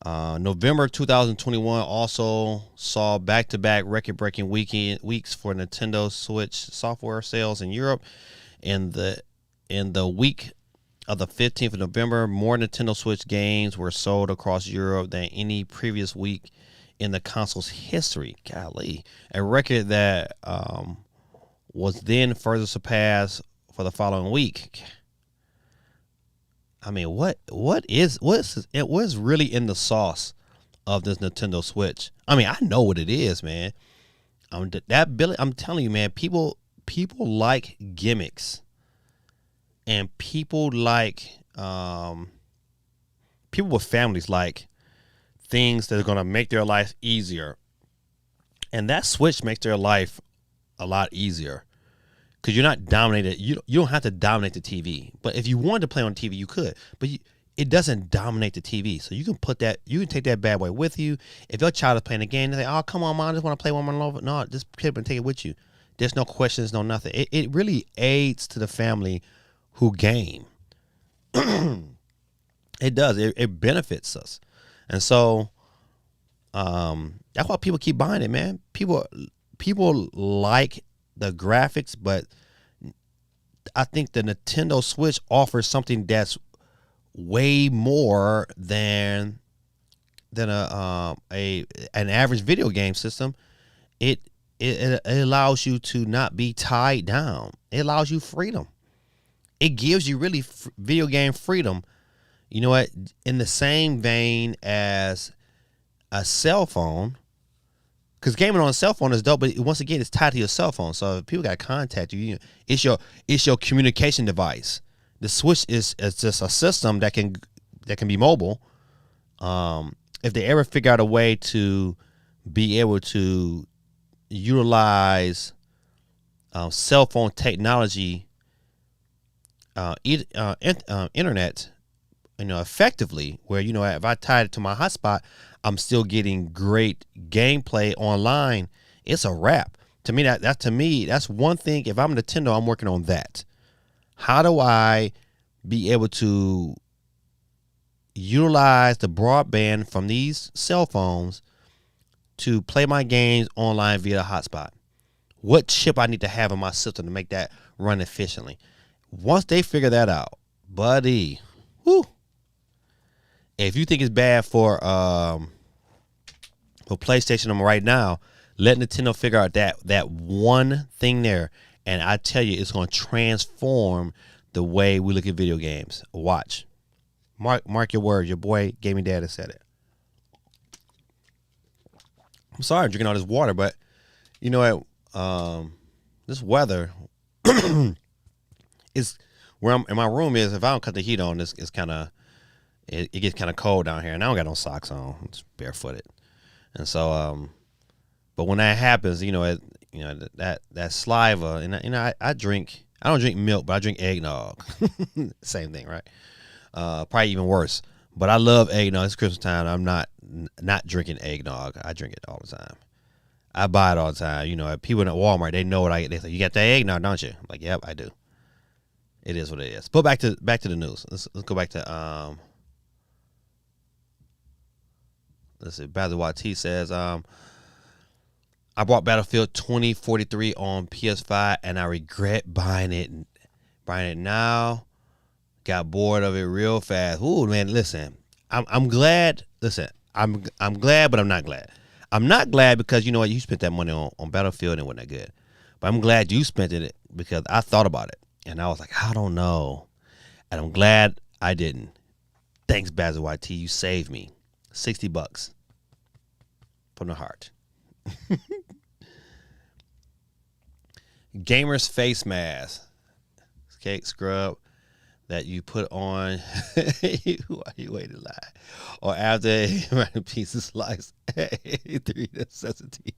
November 2021 also saw back-to-back record-breaking weeks for Nintendo Switch software sales in Europe. In the week of the 15th of November, more Nintendo Switch games were sold across Europe than any previous week in the console's history. Golly, a record that was then further surpassed for the following week. I mean, what's really in the sauce of this Nintendo Switch? I mean, I know what it is, man. I'm telling you, man. People like gimmicks, and people with families like things that are gonna make their life easier, and that Switch makes their life a lot easier. Because you're not dominated. You don't have to dominate the TV. But if you wanted to play on TV, you could. But it doesn't dominate the TV. So you can take that bad boy with you. If your child is playing a game, they say, "Oh, come on, mom, I just want to play one more level." No, just pick up and take it with you. There's no questions, no nothing. It really aids to the family who game. It does. It benefits us. And so that's why people keep buying it, man. People like the graphics, but I think the Nintendo Switch offers something that's way more than an average video game system. It allows you to not be tied down. It allows you freedom. It gives you really video game freedom. You know what? In the same vein as a cell phone. Because gaming on a cell phone is dope, but once again, it's tied to your cell phone. So if people got to contact you, it's your communication device. The Switch is just a system that can be mobile. If they ever figure out a way to be able to utilize cell phone technology, internet, effectively, where if I tied it to my hotspot, I'm still getting great gameplay online. It's a wrap. To me, that's one thing. If I'm Nintendo, I'm working on that. How do I be able to utilize the broadband from these cell phones to play my games online via a hotspot? What chip I need to have in my system to make that run efficiently? Once they figure that out, buddy, whoo. If you think it's bad for PlayStation right now, let Nintendo figure out that one thing there, and I tell you, it's going to transform the way we look at video games. Watch. Mark your words. Your boy Gaming Dad has said it. I'm sorry I'm drinking all this water, but you know what? This weather is where I'm in my room is. If I don't cut the heat on, it's kind of it gets kind of cold down here, and I don't got no socks on. I'm just barefooted, and so but when that happens, that saliva, and I drink. I don't drink milk, but I drink eggnog. Same thing, right? Probably even worse. But I love eggnog. It's Christmas time. I'm not drinking eggnog. I drink it all the time. I buy it all the time. People in Walmart, they know what I get. They say, "You got that eggnog, don't you?" I'm like, "Yep, I do." It is what it is. But back to the news. Let's go back to let's see. Bazawat T says, I bought Battlefield 2043 on PS5 and I regret buying it now. Got bored of it real fast. Ooh, man, listen. I'm glad. Listen, I'm glad, but I'm not glad. I'm not glad because you know what? You spent that money on Battlefield and it wasn't that good. But I'm glad you spent it because I thought about it. And I was like, I don't know. And I'm glad I didn't. Thanks, Bazza YT. You saved me. $60 from the heart. Gamer's face mask. Cake scrub that you put on while you wait in line. Or after a piece of slice. 3 necessity.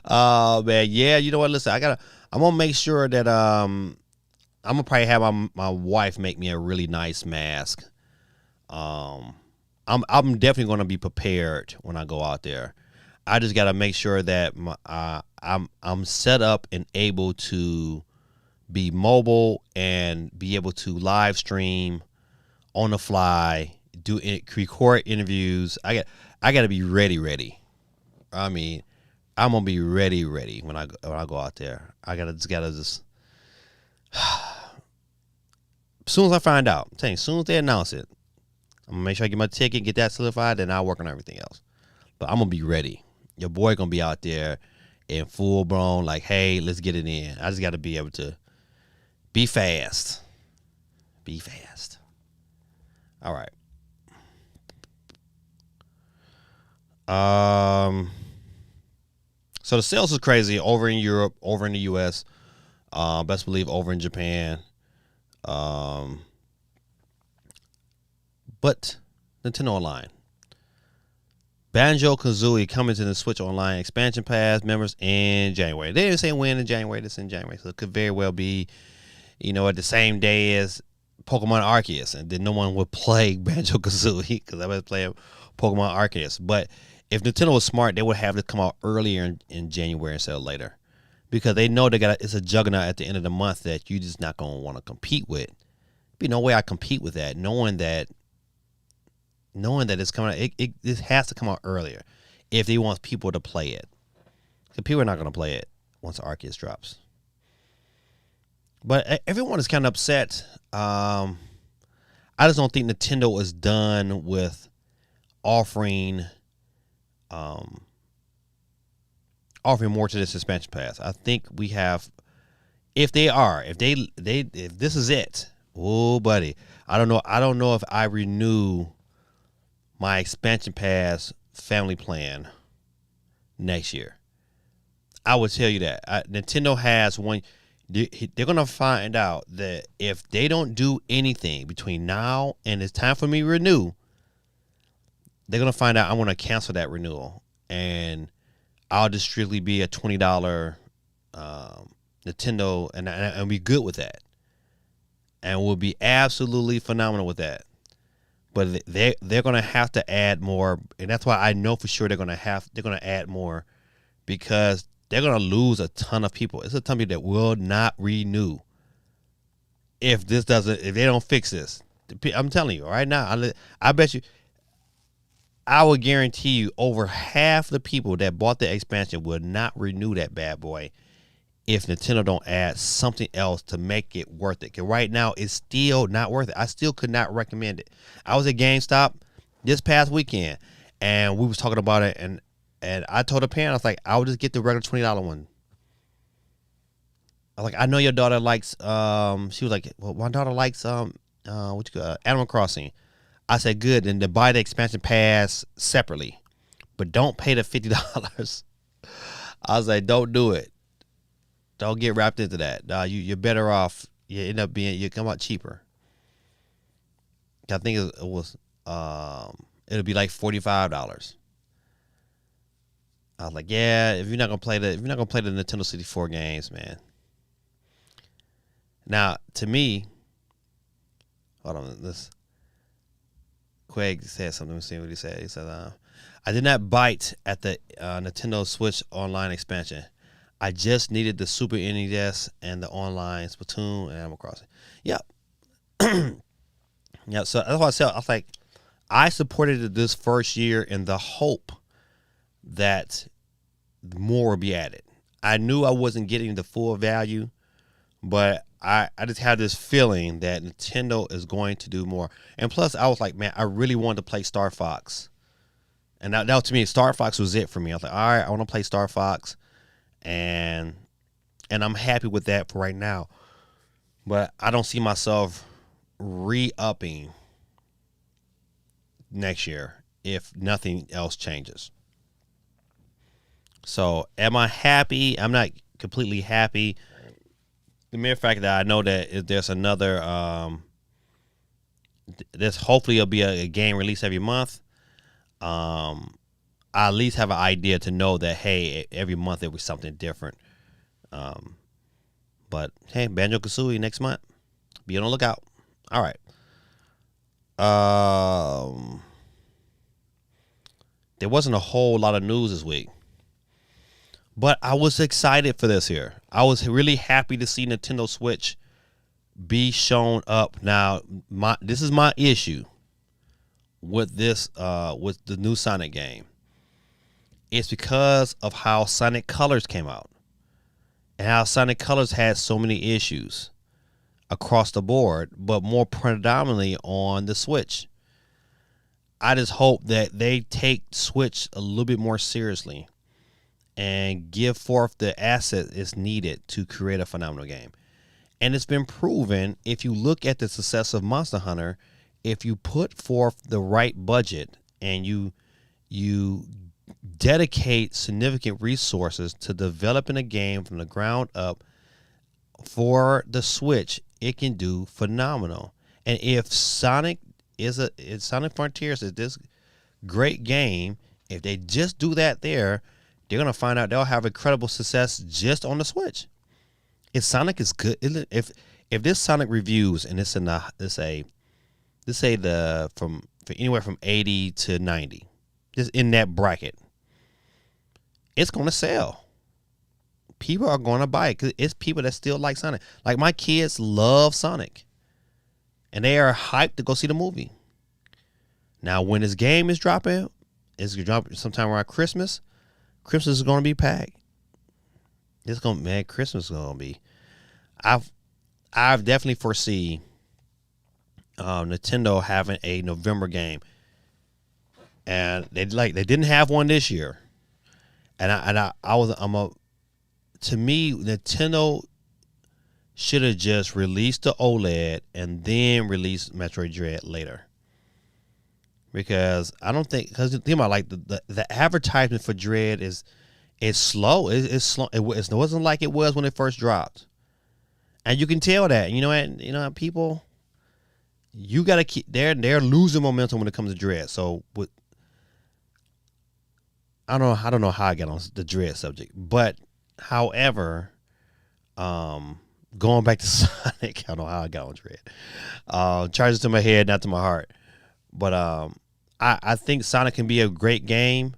Oh man, yeah, you know what? Listen, I'm gonna make sure that I'm gonna probably have my wife make me a really nice mask. I'm definitely gonna be prepared when I go out there. I just got to make sure that I'm set up and able to be mobile and be able to live stream on the fly, record interviews. I got to be ready. I mean, I'm gonna be ready when I go out there. I gotta just as soon as I find out, I'm telling you, as soon as they announce it, I'm gonna make sure I get my ticket, get that solidified, then I'll work on everything else. But I'm gonna be ready. Your boy gonna be out there in full blown, like, hey, let's get it in. I just gotta be able to be fast. Be fast. All right. So the sales is crazy over in Europe, over in the US, best believe over in Japan. But Nintendo Online. Banjo-Kazooie coming to the Switch Online expansion pass members in January. They didn't say when in January. This in January, so it could very well be, at the same day as Pokemon Arceus, and then no one would play Banjo-Kazooie because I was playing Pokemon Arceus. But if Nintendo was smart, they would have it come out earlier in January instead of later, because they know it's a juggernaut at the end of the month that you just not gonna want to compete with. Be no way I compete with that, knowing that it's coming out. It has to come out earlier if they want people to play it. Because people are not gonna play it once Arceus drops. But everyone is kind of upset. I just don't think Nintendo is done with offering more to this expansion pass. I think we have, if this is it, oh buddy, I don't know if I renew my expansion pass family plan next year. I would tell you that Nintendo has one. They're gonna find out that if they don't do anything between now and it's time for me to renew, they're gonna find out I'm gonna cancel that renewal, and I'll just strictly be a $20 Nintendo, and be good with that, and we'll be absolutely phenomenal with that. But they're gonna have to add more, and that's why I know for sure they're gonna add more, because they're gonna lose a ton of people. It's a ton of people that will not renew if they don't fix this. I'm telling you right now. I bet you. I would guarantee you over half the people that bought the expansion will not renew that bad boy if Nintendo don't add something else to make it worth it. Because right now it's still not worth it. I still could not recommend it. I was at GameStop this past weekend, and we was talking about it, and I told the parent, I was like, I would just get the regular $20 one. I was like, I know your daughter likes, she was like, well, my daughter likes Animal Crossing. I said, good, and to buy the expansion pass separately, but don't pay the $50. I was like, don't do it. Don't get wrapped into that. You're better off. You come out cheaper. I think it'll be like $45. I was like, yeah, if you're not gonna play the Nintendo 64 games, man. Now, to me, hold on, this. Quag said something. Let me see what he said. He said, I did not bite at the Nintendo Switch Online expansion. I just needed the Super NES and the online Splatoon and Animal Crossing. Yep. Yeah, so that's what I said. I was like, I supported it this first year in the hope that more would be added. I knew I wasn't getting the full value, but I just had this feeling that Nintendo is going to do more. And plus, I was like, man, I really wanted to play Star Fox. And that to me, Star Fox was it for me. I was like, all right, I want to play Star Fox. And I'm happy with that for right now. But I don't see myself re-upping next year if nothing else changes. So am I happy? I'm not completely happy. The mere fact that I know that if there's another, hopefully it'll be a game release every month. I at least have an idea to know that, hey, every month there was something different. But hey, Banjo-Kazooie next month. Be on the lookout. All right. There wasn't a whole lot of news this week. But I was excited for this here. I was really happy to see Nintendo Switch be shown up. Now, this is my issue with this with the new Sonic game. It's because of how Sonic Colors came out and how Sonic Colors had so many issues across the board, but more predominantly on the Switch. I just hope that they take Switch a little bit more seriously and give forth the asset it's needed to create a phenomenal game. And it's been proven, if you look at the success of Monster Hunter, if you put forth the right budget and you dedicate significant resources to developing a game from the ground up for the Switch, it can do phenomenal. And if Sonic Frontiers is this great game, if they just do that there, they're gonna find out they'll have incredible success just on the Switch. If Sonic is good, if this Sonic reviews and it's in the let's say from anywhere from 80 to 90, just in that bracket, it's gonna sell. People are gonna buy it because it's people that still like Sonic. Like my kids love Sonic, and they are hyped to go see the movie. Now, when this game is dropping, it's gonna drop sometime around Christmas. Christmas is gonna be packed. Christmas is gonna be. I've definitely foresee Nintendo having a November game, and they didn't have one this year, to me, Nintendo should have just released the OLED and then released Metroid Dread later. Because I don't think, because think about like the advertisement for Dread is slow. It's slow. It wasn't like it was when it first dropped, and you can tell that. People, you gotta keep. They're losing momentum when it comes to Dread. So I don't know how I got on the Dread subject, but however, going back to Sonic, I don't know how I got on Dread. Charges to my head, not to my heart. But I think Sonic can be a great game.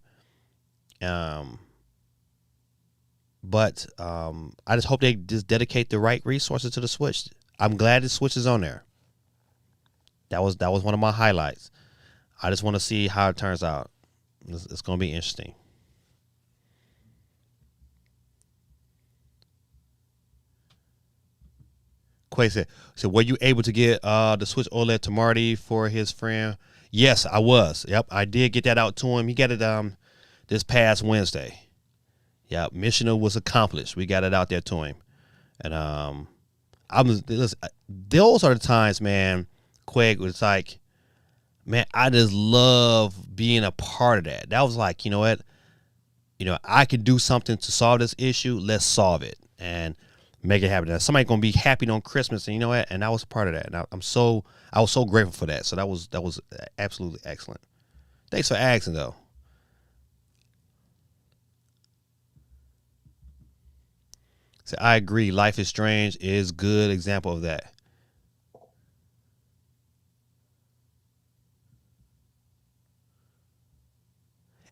But I just hope they just dedicate the right resources to the Switch. I'm glad the Switch is on there. That was one of my highlights. I just want to see how it turns out. It's going to be interesting. Quay said, so were you able to get the Switch OLED to Marty for his friend? Yes, I was. Yep, I did get that out to him. He got it this past Wednesday. Yep, mission was accomplished. We got it out there to him. And those are the times, man, Quake was like, man, I just love being a part of that. That was like, you know what? I could do something to solve this issue. Let's solve it and make it happen. Now, somebody's gonna be happy on Christmas, and you know what? And I was a part of that. And I was so grateful for that. So that was absolutely excellent. Thanks for asking, though. So I agree. Life is Strange is a good example of that.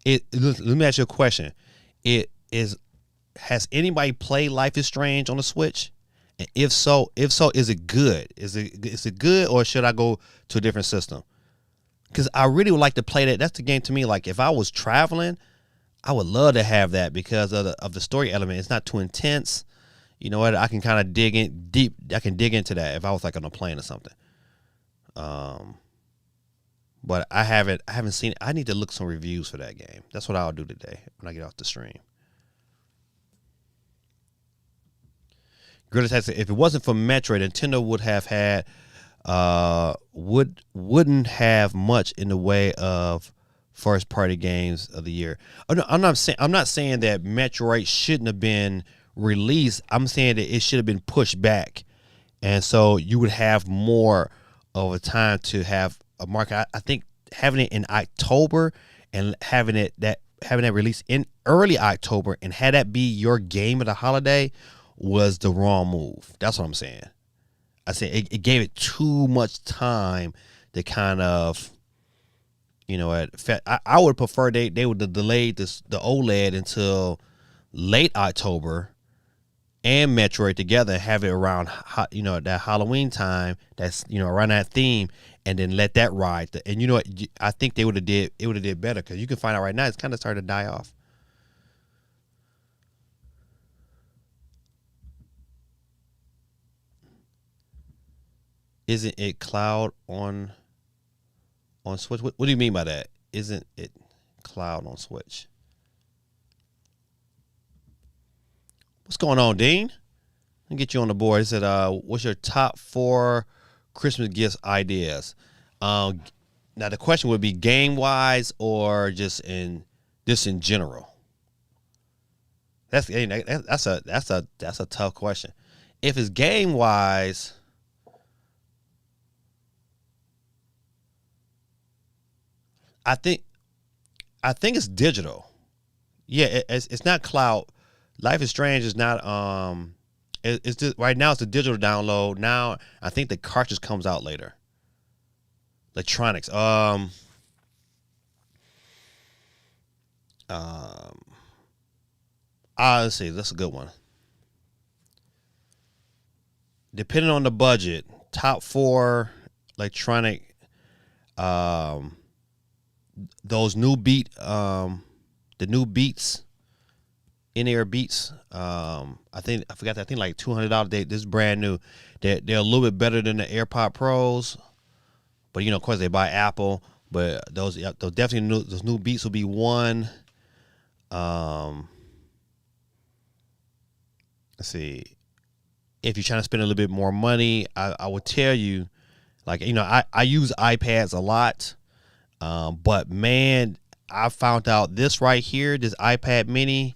Let me ask you a question. Has anybody played Life is Strange on the Switch? And if so, is it good? Is it good, or should I go to a different system? Because I really would like to play that. That's the game to me. Like if I was traveling, I would love to have that because of the story element. It's not too intense. You know what? I can kind of dig in deep. I can dig into that if I was like on a plane or something. But I haven't seen it. I need to look some reviews for that game. That's what I'll do today when I get off the stream. Grillis has said, if it wasn't for Metroid, Nintendo would have had wouldn't have much in the way of first party games of the year. Oh, no, I'm not saying that Metroid shouldn't have been released. I'm saying that it should have been pushed back, and so you would have more of a time to have a market. I think having it in October and having that released in early October and had that be your game of the holiday was the wrong move. That's what I'm saying. I said it gave it too much time to kind of, You know, I would prefer they would have delayed the OLED until late October and Metroid together, and have it around that Halloween time. That's around that theme, and then let that ride. And you know what? I think they would have did better, because you can find out right now it's kind of starting to die off. Isn't it cloud on Switch? What do you mean by that? Isn't it cloud on Switch? What's going on, Dean? Let me get you on the board. He said, what's your top 4 Christmas gifts ideas? Now the question would be game wise or just in general. That's a tough question. If it's game wise, I think it's digital. Yeah, it's not cloud. Life is Strange is not it's just right now it's a digital download. Now I think the cartridge comes out later. Electronics. Let's see, that's a good one. Depending on the budget, top 4 electronic those new the new Beats, in-ear Beats. I think I forgot that. I think like $200. This is brand new. They're a little bit better than the AirPod Pros, but of course they buy Apple. But those definitely those new Beats will be one. Let's see. If you're trying to spend a little bit more money, I would tell you, I use iPads a lot, but man, I found out this right here, this iPad Mini,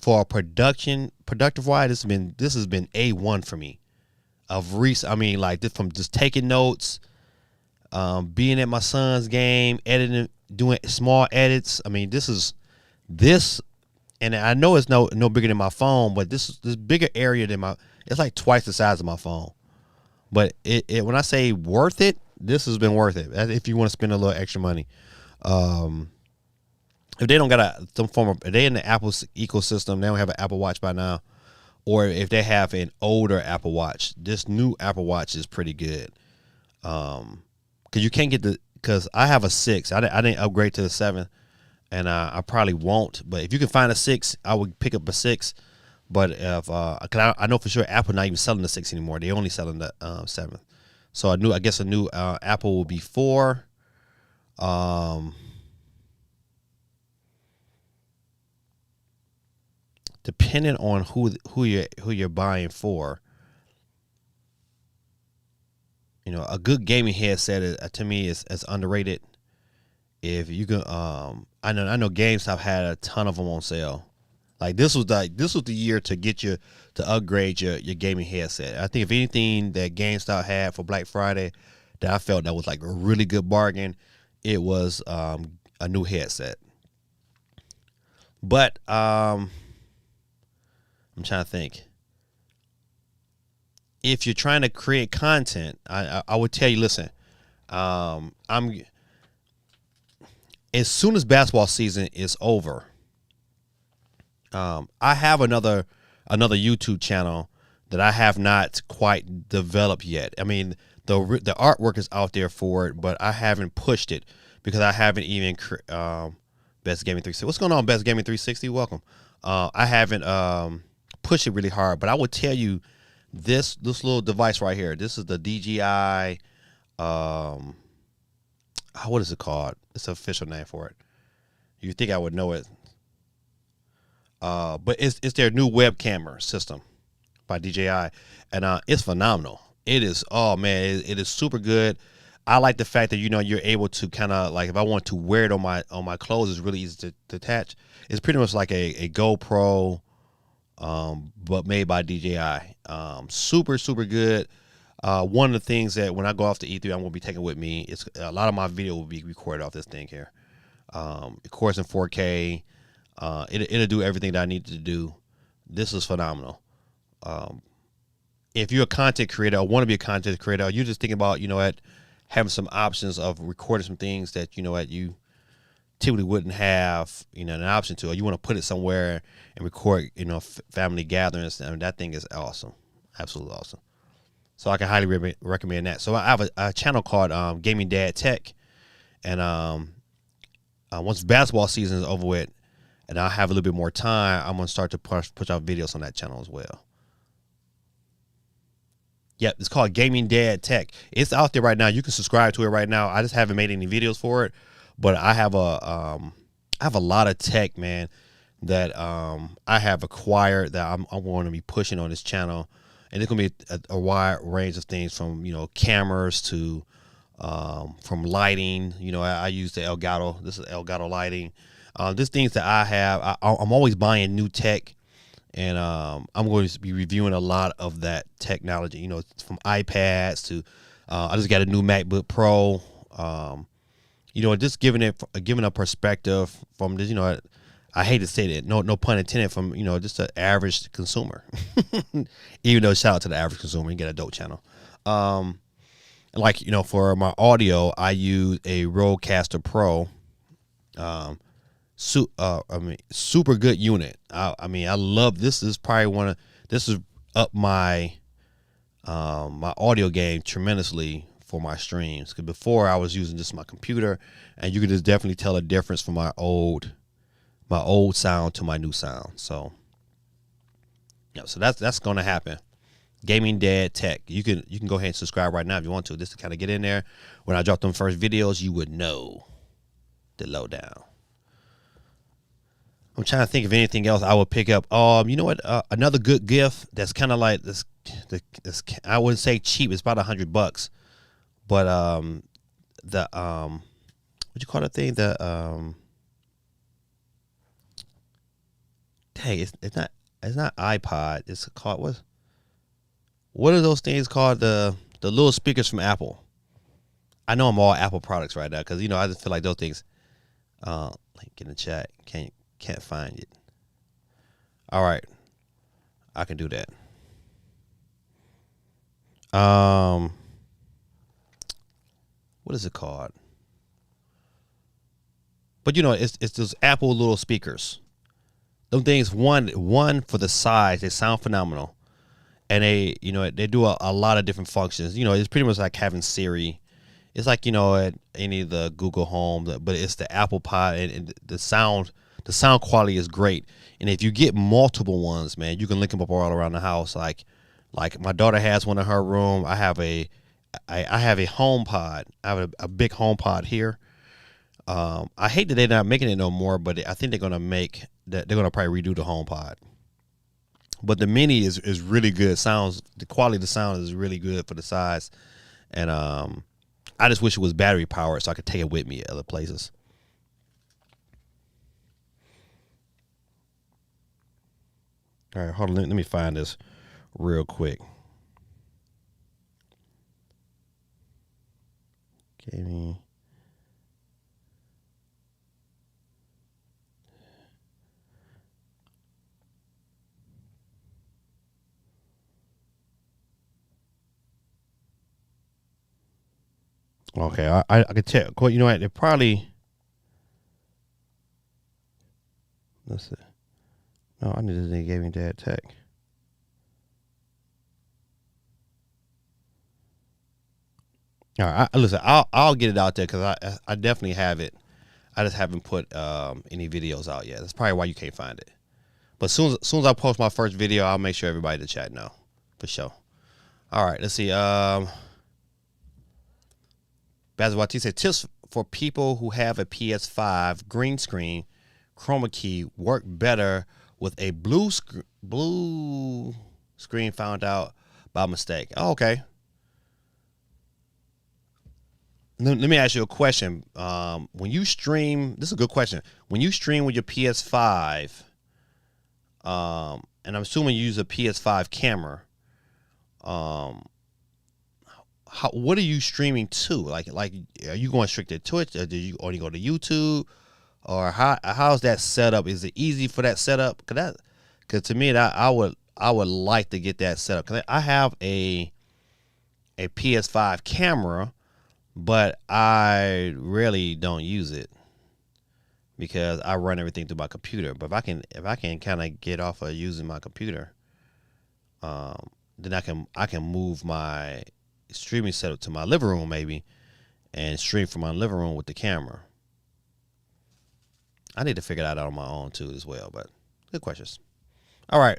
for productive wise, this has been A1 for me. Of recent, I mean, from just taking notes, being at my son's game, editing, doing small edits. I mean, this, and I know it's no bigger than my phone, but this bigger area than it's like twice the size of my phone. But when I say worth it, this has been worth it. If you want to spend a little extra money, if they don't got if they in the Apple ecosystem, they don't have an Apple Watch by now, or if they have an older Apple Watch, this new Apple Watch is pretty good. Because you can't get because I have a 6. I didn't upgrade to the 7, and I probably won't. But if you can find a 6, I would pick up a 6. But if cause I know for sure Apple not even selling the 6 anymore. They only selling the 7. So I guess a new Apple will be 4. Depending on who you're buying for, a good gaming headset to me is underrated. If you can, I know GameStop had a ton of them on sale. This was the year to get you to upgrade your gaming headset. I think if anything that GameStop had for Black Friday that I felt that was like a really good bargain, it was a new headset. But I'm trying to think. If you're trying to create content, I would tell you, listen, I'm as soon as basketball season is over, I have another YouTube channel that I have not quite developed yet. I mean, the artwork is out there for it, but I haven't pushed it because I haven't even Best Gaming 360. What's going on, Best Gaming 360? Welcome. I haven't pushed it really hard, but I would tell you this little device right here. This is the DJI. What is it called? It's an official name for it. You think I would know it? But it's their new web camera system by DJI, and it's phenomenal. It is. Oh man, it is super good. I like the fact that you're able to kind of if I want to wear it on my clothes, it's really easy to attach. It's pretty much like a GoPro, but made by DJI. Super good. One of the things that when I go off to E3, I'm gonna be taking with me is a lot of my video will be recorded off this thing here. Of course in 4K. It'll do everything that I need to do. This is phenomenal. If you're a content creator or want to be a content creator, or you're just thinking about, having some options of recording some things that, typically wouldn't have, an option to, or you want to put it somewhere and record, family gatherings. I mean, that thing is awesome, absolutely awesome. So I can highly recommend that. So I have a channel called Gaming Dad Tech, and once basketball season is over with, and I have a little bit more time, I'm gonna start to push out videos on that channel as well. Yep, it's called Gaming Dad Tech. It's out there right now. You can subscribe to it right now. I just haven't made any videos for it, but I have a lot of tech, man, that I have acquired that I'm going to be pushing on this channel, and it's gonna be a wide range of things from cameras to from lighting. I use the Elgato. This is Elgato lighting. There's things that I have. I'm always buying new tech. And I'm going to be reviewing a lot of that technology, from iPads to I just got a new MacBook Pro. Just giving a perspective from this, I hate to say that, no pun intended, from just an average consumer. Even though, shout out to the average consumer, you get a dope channel. For my audio, I use a Rodecaster Pro. Super good unit. I love this. Is probably this is up my my audio game tremendously for my streams. Because before I was using just my computer, and you could just definitely tell a difference from my old sound to my new sound. So so that's gonna happen. Gaming Dad Tech. You can go ahead and subscribe right now if you want to, just to kind of get in there. When I drop them first videos, you would know the lowdown. I'm trying to think of anything else I would pick up. You know what? Another good gift that's kind of like this. I wouldn't say cheap. It's about $100, but what you call that thing? It's not iPod. It's called what are those things called? The little speakers from Apple. I know I'm all Apple products right now because I just feel like those things. Link in the chat. Can't find it. All right, I can do that. What is it called? But it's those Apple little speakers. Them things, one for the size, they sound phenomenal, and they do a lot of different functions. It's pretty much like having Siri. It's like at any of the Google Home, but it's the Apple Pod, and the sound. The sound quality is great, and if you get multiple ones, man, you can link them up all around the house. Like my daughter has one in her room. I have a home pod. I have a big home pod here. I hate that they're not making it no more, but I think they're gonna probably redo the home pod. But the mini is really good. The quality of the sound is really good for the size, and I just wish it was battery powered so I could take it with me at other places. All right, hold on. Let me find this real quick. Gaming. Okay, I could tell. You know what? It probably. Let's see. No, I need to Gaming Dad Tech. All right, listen. I'll get it out there because I definitely have it. I just haven't put any videos out yet. That's probably why you can't find it. But soon as I post my first video, I'll make sure everybody in the chat know for sure. All right, let's see. Basketball T said tips for people who have a PS5 green screen chroma key work better with a blue screen found out by mistake. Oh, okay. Let me ask you a question. When you stream, this is a good question. When you stream with your PS5, and I'm assuming you use a PS5 camera, what are you streaming to? Like, are you going straight to Twitch, or do you only go to YouTube, or how's that set up? Is it easy for that setup? Cause to me, I would like to get that set up. Cause I have a PS5 camera, but I really don't use it. because I run everything through my computer. But if I can kind of get off of using my computer, then I can move my streaming setup to my living room maybe, and stream from my living room with the camera. I need to figure that out on my own too as well. But good questions. All right,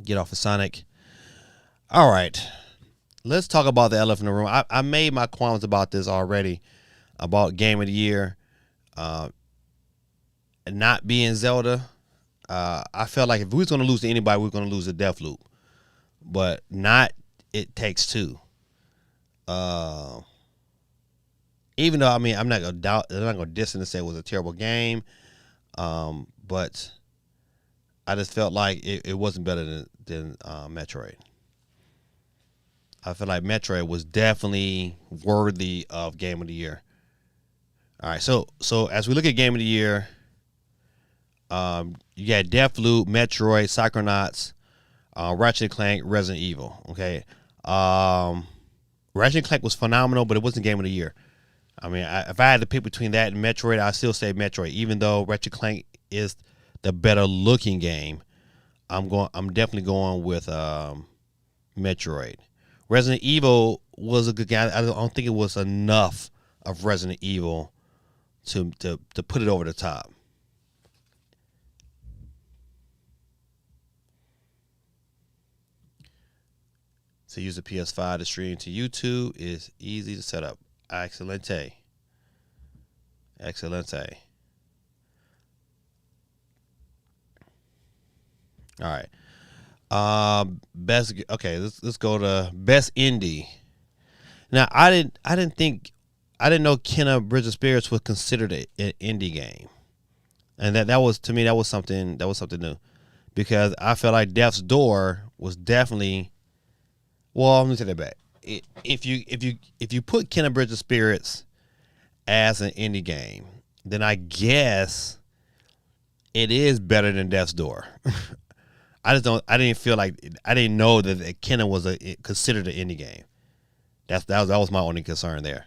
get off of Sonic. All right, let's talk about the elephant in the room. I made my qualms about this already, about Game of the Year, uh, not being Zelda. I felt like if we was gonna lose to anybody, we were gonna lose to Deathloop, but not It Takes Two. Uh, Even though I'm not gonna doubt, I'm not gonna diss and say it was a terrible game, but I just felt like it wasn't better than Metroid. I feel like Metroid was definitely worthy of Game of the Year. All right, so as we look at Game of the Year, you got Deathloop, Metroid, Psychonauts, Ratchet and Clank, Resident Evil. Okay, Ratchet and Clank was phenomenal, but it wasn't Game of the Year. I mean, if I had to pick between that and Metroid, I'd still say Metroid, even though Ratchet and Clank is the better looking game. I'm definitely going with Metroid. Resident Evil was a good game. I don't think it was enough of Resident Evil to put it over the top. To use the PS5 to stream to YouTube is easy to set up. Excelente. Excelente. All right. Best. Okay. Let's go to best indie. Now I didn't know Kenna Bridge of Spirits was considered an indie game, and that was, to me, that was something new, because I felt like Death's Door was definitely. Well, let me take that back. If you put Kenna Bridge of Spirits as an indie game, then I guess it is better than Death's Door. I didn't feel like, I didn't know that Kenna was considered an indie game. That was my only concern there.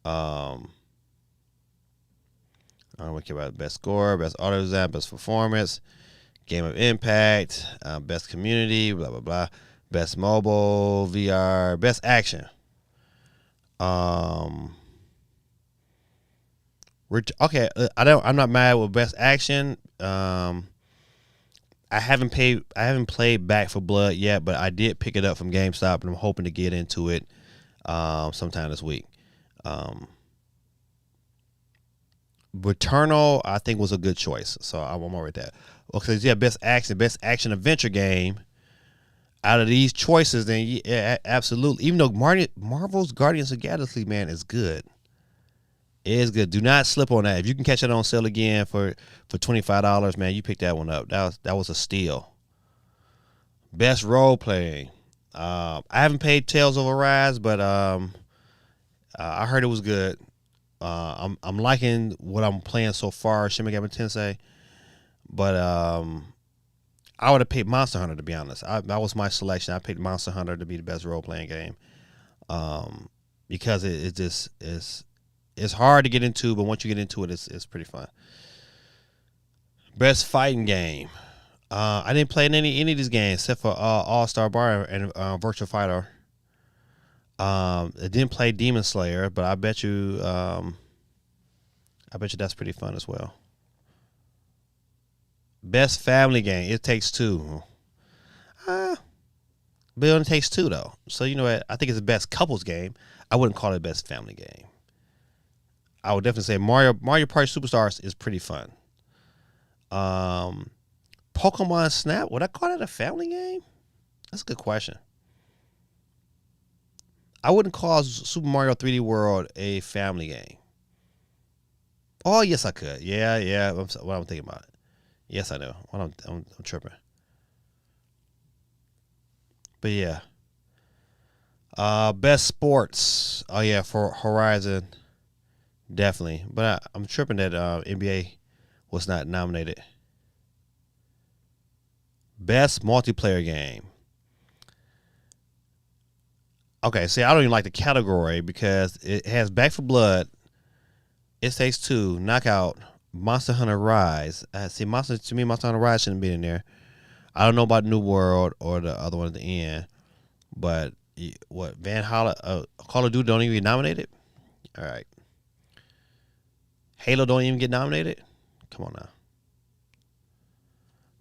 I don't care about best score, best audio design, best performance, game of impact, best community, blah blah blah, best mobile, VR, best action. Okay, I'm not mad with best action. I haven't played Back for Blood yet, but I did pick it up from GameStop, and I'm hoping to get into it sometime this week. Returnal, I think, was a good choice, so I'm all right with that. Okay, yeah, best action adventure game. Out of these choices, then yeah, absolutely. Even though Marvel's Guardians of the Galaxy, man, is good. It is good. Do not slip on that. If you can catch it on sale again for $25, man, you pick that one up. That was a steal. Best role playing. I haven't played Tales of Arise, but I heard it was good. I'm liking what I'm playing so far, Shin Megami Tensei, but I would have picked Monster Hunter, to be honest. That was my selection. I picked Monster Hunter to be the best role playing game, because it just is. It's hard to get into, but once you get into it, it's pretty fun. Best fighting game. I didn't play any of these games except for All Star Bar and Virtua Fighter. I didn't play Demon Slayer, but I bet you that's pretty fun as well. Best family game. It Takes Two. But it only takes two though. So you know what? I think it's the best couples game. I wouldn't call it best family game. I would definitely say Mario Party Superstars is pretty fun. Pokemon Snap, would I call that a family game? That's a good question. I wouldn't call Super Mario 3D World a family game. Oh, yes, I could. Yeah. What I'm thinking about it. Yes, I know. I'm tripping. But yeah. Best sports. Oh yeah, for Horizon, definitely. But I'm tripping that NBA was not nominated. Best multiplayer game. Okay, see, I don't even like the category because it has Back for Blood, It Takes Two, Knockout, Monster Hunter Rise. To me, Monster Hunter Rise shouldn't be in there. I don't know about New World or the other one at the end, but what Valhalla, Call of Duty don't even get nominated. All right, Halo don't even get nominated. Come on now.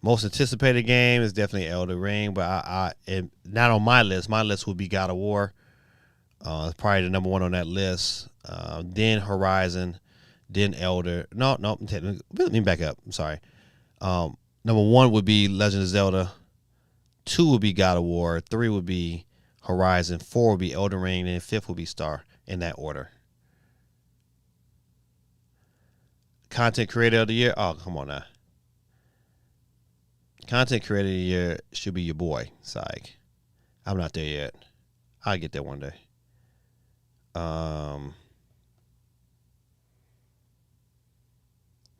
Most anticipated game is definitely Elden Ring, but not on my list. My list would be God of War. It's probably the number one on that list. Then Horizon, then Elder. No. Let me back up. I'm sorry. Number one would be Legend of Zelda. 2 would be God of War. 3 would be Horizon. 4 would be Elden Ring, and 5th would be Star. In that order. Content Creator of the Year. Oh, come on now. Content Creator of the Year should be your boy, Syke. I'm not there yet. I'll get there one day.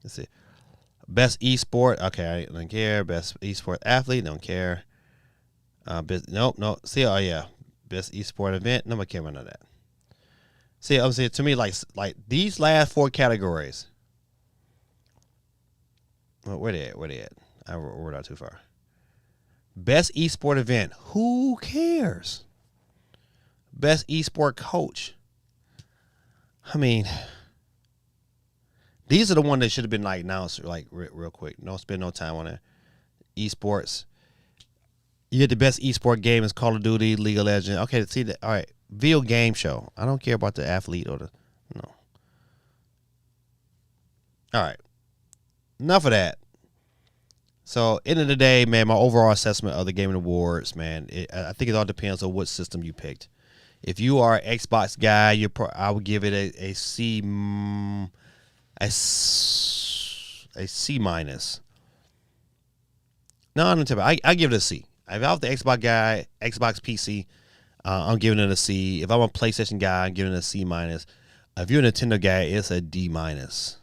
Let's see. Best esport. Okay, I don't care. Best esport athlete. Don't care. Nope. See, oh yeah. Best esport event. Nobody care about none of that. See, I'm saying to me, like these last 4 categories. Well, where they at? We're not too far. Best esport event. Who cares? Best esport coach. I mean, these are the ones that should have been like announced like real quick. Don't spend no time on it. Esports. You get the best esport game is Call of Duty, League of Legends. Okay, see that. All right, video game show. I don't care about the athlete or the no. All right, enough of that. So, end of the day, man, my overall assessment of the Game Awards, man, I think it all depends on what system you picked. If you are an Xbox guy, I would give it a C, a C minus. No, I'm tell you, I give it a C. If I was the Xbox guy, Xbox PC, I'm giving it a C. If I'm a PlayStation guy, I'm giving it a C minus. If you're a Nintendo guy, it's a D minus.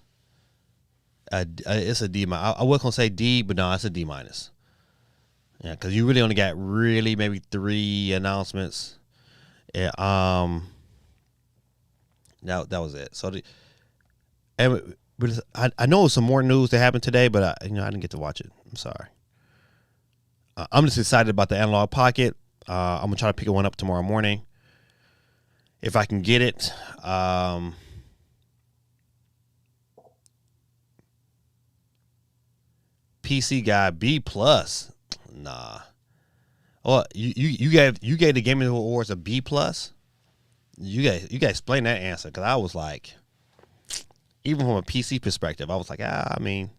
It's a D minus. I was gonna say D, but no, it's a D minus. Yeah, because you really only got maybe 3 announcements. Yeah, that was it. So but I know some more news that happened today, but I didn't get to watch it. I'm sorry. I'm just excited about the Analog Pocket. I'm gonna try to pick one up tomorrow morning if I can get it. PC guy B plus. Nah. Oh, you gave the Gaming Awards a B plus. You guys explain that answer, because I was like, even from a PC perspective, I was like, I mean,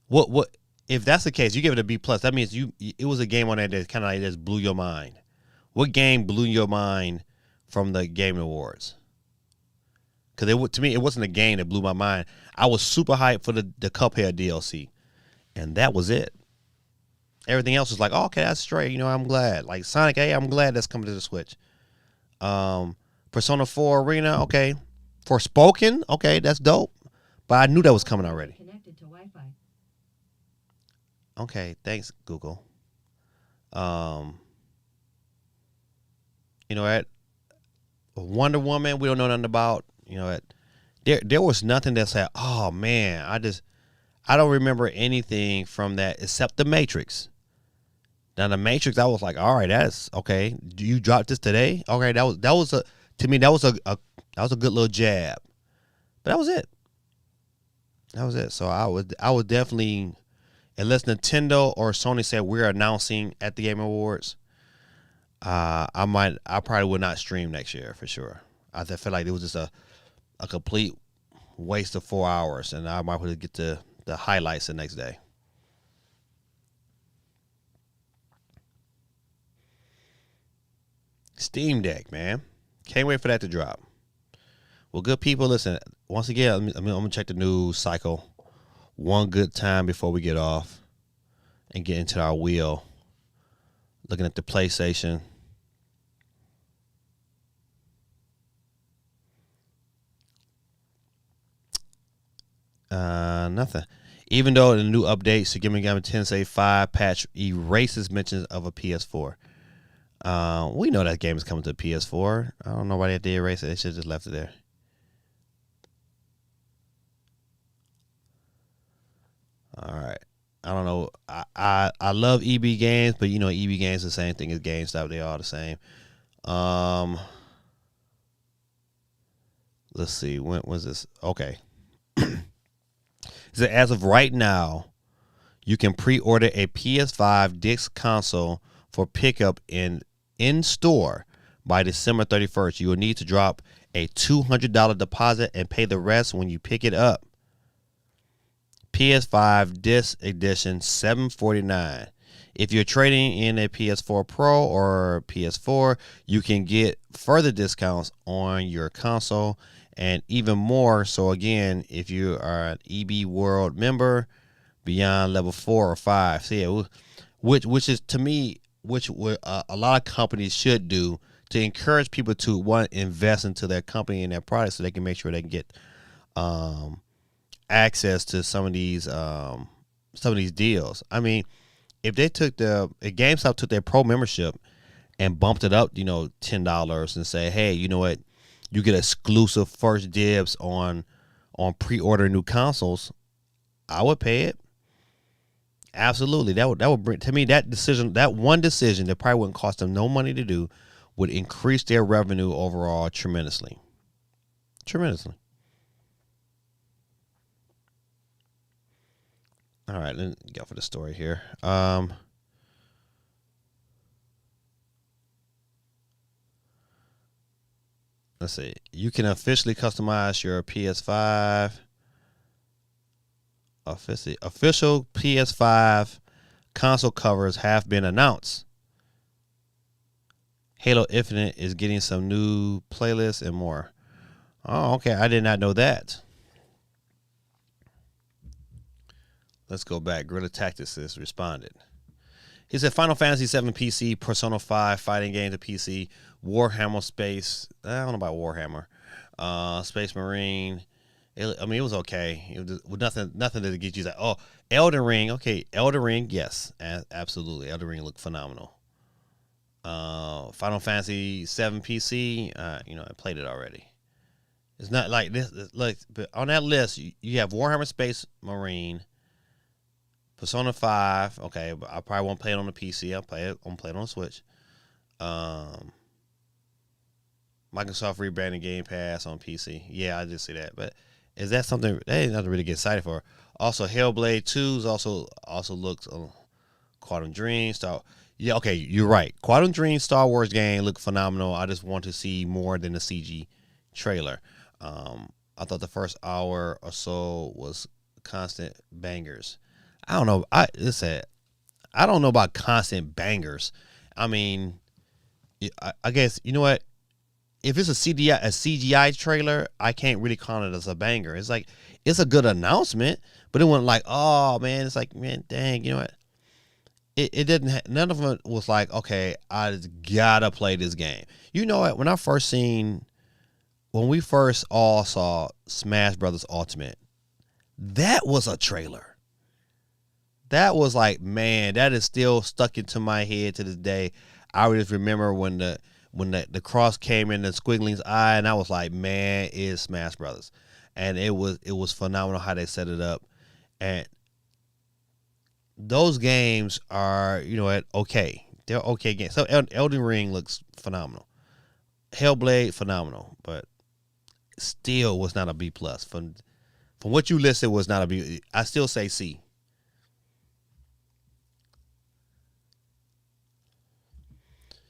what if that's the case? You give it a B plus. That means it was a game on there that kind of like just blew your mind. What game blew your mind from the Gaming Awards? Because to me, it wasn't a game that blew my mind. I was super hyped for the Cuphead DLC. And that was it. Everything else was like, oh, okay, that's straight. I'm glad. Like Sonic, hey, I'm glad that's coming to the Switch. Persona 4 Arena, okay. Forspoken, okay, that's dope. But I knew that was coming already. Connected to Wi-Fi. Okay, thanks, Google. At Wonder Woman, we don't know nothing about. There was nothing that said, oh man, I don't remember anything from that except The Matrix. Now The Matrix, I was like, all right, that's okay. Do you drop this today? Okay, that was a good little jab. But that was it. That was it. So I would definitely, unless Nintendo or Sony said we're announcing at the Game Awards, I probably would not stream next year for sure. I feel like it was just a complete waste of 4 hours, and I might get the highlights the next day. Steam Deck, man. Can't wait for that to drop. Well, good people, listen, once again, I'm going to check the news cycle one good time before we get off and get into our wheel. Looking at the PlayStation. Nothing. Even though the new update, Sigma Gamma 10 say 5 patch erases mentions of a PS4. We know that game is coming to PS4. I don't know why they had to erase it. They should have just left it there. All right. I don't know. I love EB Games, but you know EB Games is the same thing as GameStop. They all the same. Um, let's see. When was this? Okay. So as of right now, you can pre-order a PS5 disc console for pickup in store by December 31st. You will need to drop a $200 deposit and pay the rest when you pick it up. PS5 disc edition $749. If you're trading in a PS4 Pro or PS4, you can get further discounts on your console and even more. So again, if you are an EB World member beyond level 4 or 5, so yeah, which is to me, which a lot of companies should do to encourage people to invest into their company and their product so they can make sure they can get access to some of these deals. I mean, if GameStop took their pro membership and bumped it up, $10 and say, hey, you know what, you get exclusive first dibs on pre-order new consoles, I would pay it. Absolutely, that would bring to me that one decision that probably wouldn't cost them no money to do would increase their revenue overall tremendously. All right, let me go for the story here. Let's see. You can officially customize your PS5. Official PS5 console covers have been announced. Halo Infinite is getting some new playlists and more. Oh, okay. I did not know that. Let's go back. Guerrilla Tactics has responded. He said Final Fantasy VII PC, Persona 5 fighting games to PC, Warhammer Space. I don't know about Warhammer. Space Marine. It was okay. It was nothing to get you like, oh, Elden Ring. Okay, Elden Ring. Yes, absolutely. Elden Ring looked phenomenal. Final Fantasy VII PC. I played it already. It's not like this. Like, but on that list, you have Warhammer Space Marine. Persona 5, okay, but I probably won't play it on the PC. I'll play it on the Switch. Microsoft rebranding Game Pass on PC. Yeah, I did see that. But is that something that ain't nothing to really get excited for? Also, Hellblade 2 also looks Quantum Dream Star. Yeah, okay, you're right. Quantum Dream Star Wars game looked phenomenal. I just want to see more than the CG trailer. I thought the first hour or so was constant bangers. I don't know. I don't know about constant bangers. I mean, I guess you know what? If it's a CGI trailer, I can't really count it as a banger. It's like it's a good announcement, but it wasn't like, oh man, it's like, man, dang, you know what? It didn't. None of it was like, okay, I just gotta play this game. You know what? When we first all saw Smash Brothers Ultimate, that was a trailer. That was like, man, that is still stuck into my head to this day. I just remember when the cross came in the Squiggly's eye, and I was like, man, it's Smash Brothers, and it was phenomenal how they set it up, and those games are, okay, they're okay games. So Elden Ring looks phenomenal, Hellblade phenomenal, but still was not a B plus. From what you listed was not a B. I still say C.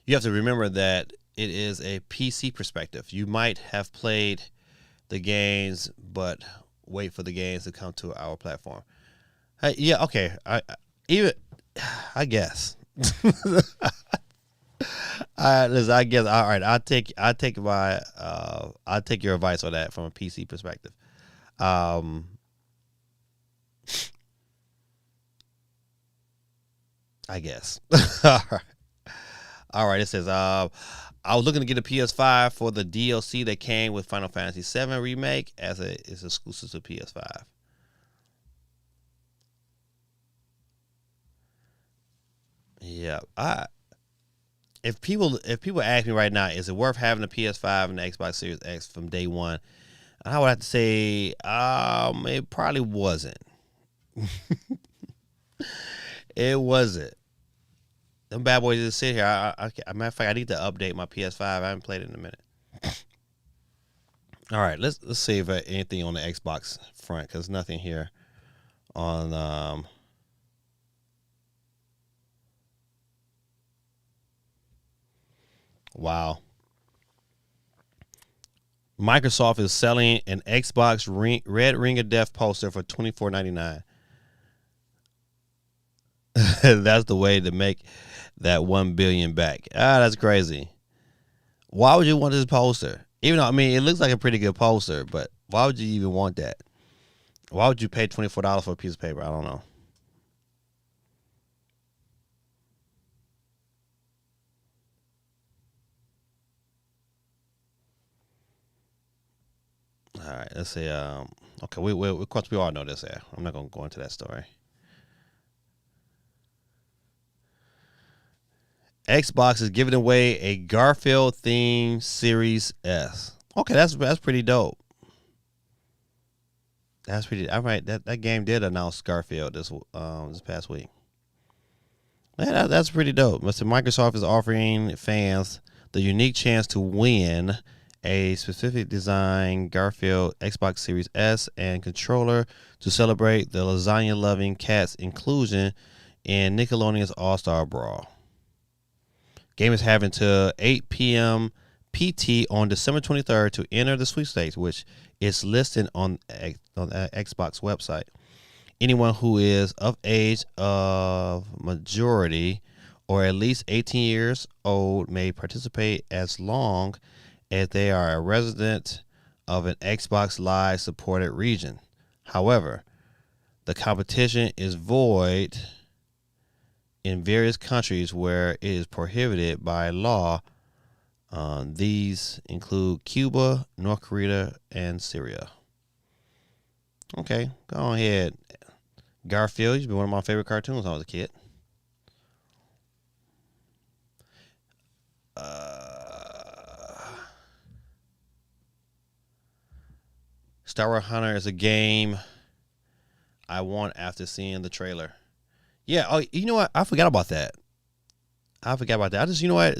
You have to remember that it is a PC perspective. You might have played the games, but wait for the games to come to our platform. Yeah, okay. I guess. Listen, I guess. All right, I'll take your advice on that from a PC perspective. I guess. All right. All right, it says, I was looking to get a PS5 for the DLC that came with Final Fantasy VII Remake as it's exclusive to PS5. Yeah, if people ask me right now, is it worth having a PS5 and the Xbox Series X from day one? I would have to say, it probably wasn't. It wasn't. Them bad boys just sit here. Matter of fact, I need to update my PS5. I haven't played it in a minute. All right, let's see if anything on the Xbox front, because nothing here on. Wow, Microsoft is selling an Xbox Red Ring of Death poster for $24.99. That's the way to make that 1 billion back. That's crazy. Why would you want this poster? Even though, I mean, it looks like a pretty good poster, but why would you even want that? Why would you pay $24 for a piece of paper? I don't know. All right, let's see. Okay, we of course we all know this. I'm not gonna go into that story. Xbox is giving away a Garfield themed Series S. Okay, that's pretty dope. That's pretty. All right, that game did announce Garfield this past week. Yeah, that's pretty dope. Mr. Microsoft is offering fans the unique chance to win a specific design Garfield Xbox Series S and controller to celebrate the lasagna loving cat's inclusion in Nickelodeon's All Star Brawl. Game is having till 8 p.m. PT on December 23rd to enter the sweepstakes, which is listed on the Xbox website. Anyone who is of age of majority or at least 18 years old may participate as long as they are a resident of an Xbox Live supported region. However, the competition is void in various countries where it is prohibited by law. These include Cuba, North Korea, and Syria. Okay, go ahead. Garfield used to be one of my favorite cartoons when I was a kid. Star Wars Hunter is a game I want after seeing the trailer. Yeah, oh, you know what? I forgot about that. I just, you know what?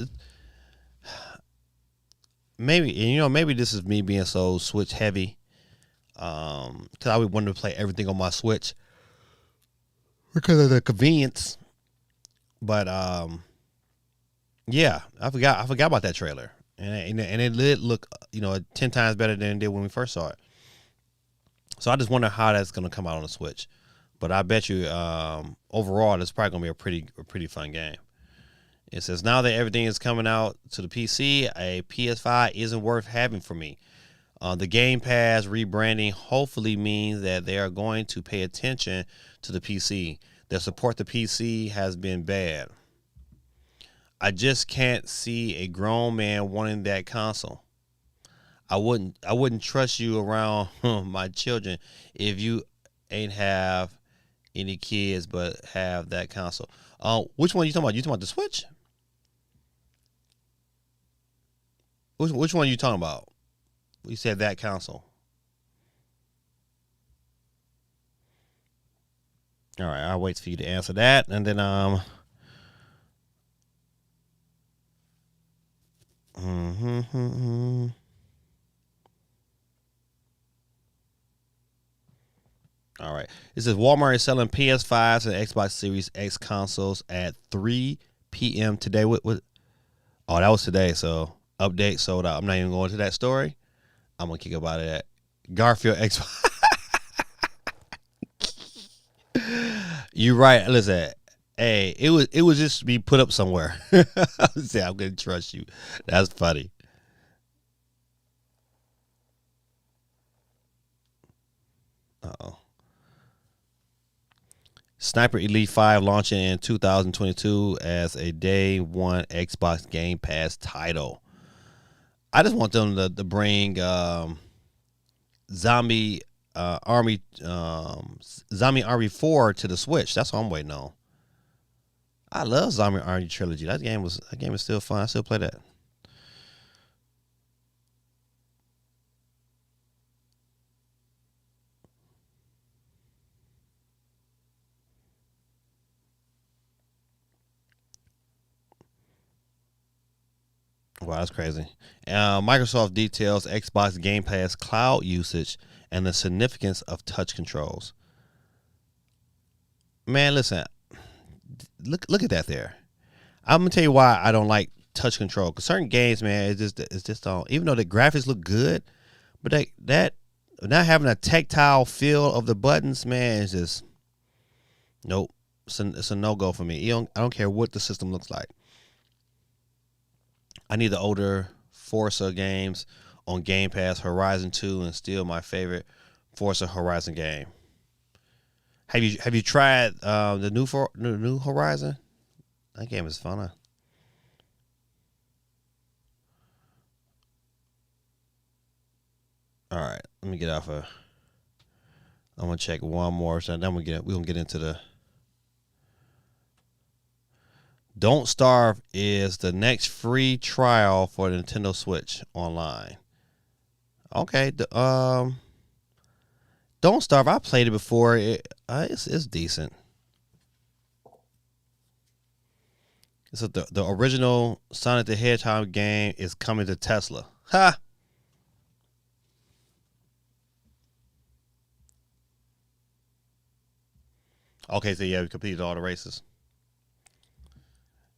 Maybe this is me being so Switch heavy. Because I would want to play everything on my Switch because of the convenience. But yeah, I forgot about that trailer, and it did look 10 times better than it did when we first saw it. So I just wonder how that's going to come out on the Switch. But I bet you overall it's probably going to be a pretty fun game. It says now that everything is coming out to the PC, a PS5 isn't worth having for me. The Game Pass rebranding hopefully means that they are going to pay attention to the PC. Their support the PC has been bad. I just can't see a grown man wanting that console. I wouldn't trust you around my children if you ain't have any kids but have that console. Which one are you talking about? You talking about the Switch? Which one are you talking about? You said that console. All right, I'll wait for you to answer that, and then mm-hmm. All right. It says Walmart is selling PS5s and Xbox Series X consoles at 3 p.m. today. What? Oh, that was today. So update sold out. I'm not even going to that story. I'm gonna kick up out of that. Garfield Xbox. You're right. Listen, hey, it was just to be put up somewhere. Say I'm gonna trust you. That's funny. Oh. Sniper Elite 5 launching in 2022 as a day one Xbox Game Pass title. I just want them to bring Zombie Army Zombie Army 4 to the Switch. That's what I'm waiting on. I love Zombie Army Trilogy. That game is still fun. I still play that. Wow, that's crazy. Microsoft details Xbox Game Pass cloud usage and the significance of touch controls. Man, listen, look at that there. I'm gonna tell you why I don't like touch control. Cause certain games, man, it's just don't. Even though the graphics look good, but that not having a tactile feel of the buttons, man, is just nope. It's a no go for me. I don't care what the system looks like. I need the older Forza games on Game Pass, Horizon 2, and still my favorite Forza Horizon game. Have you tried the new Horizon? That game is fun. Huh? All right, let me get off of. I'm gonna check one more, so then we're gonna get into the. Don't Starve is the next free trial for the Nintendo Switch online. Okay, Don't Starve. I played it before. It's decent. So the original Sonic the Hedgehog game is coming to Tesla. Ha! Okay, so yeah, we completed all the races.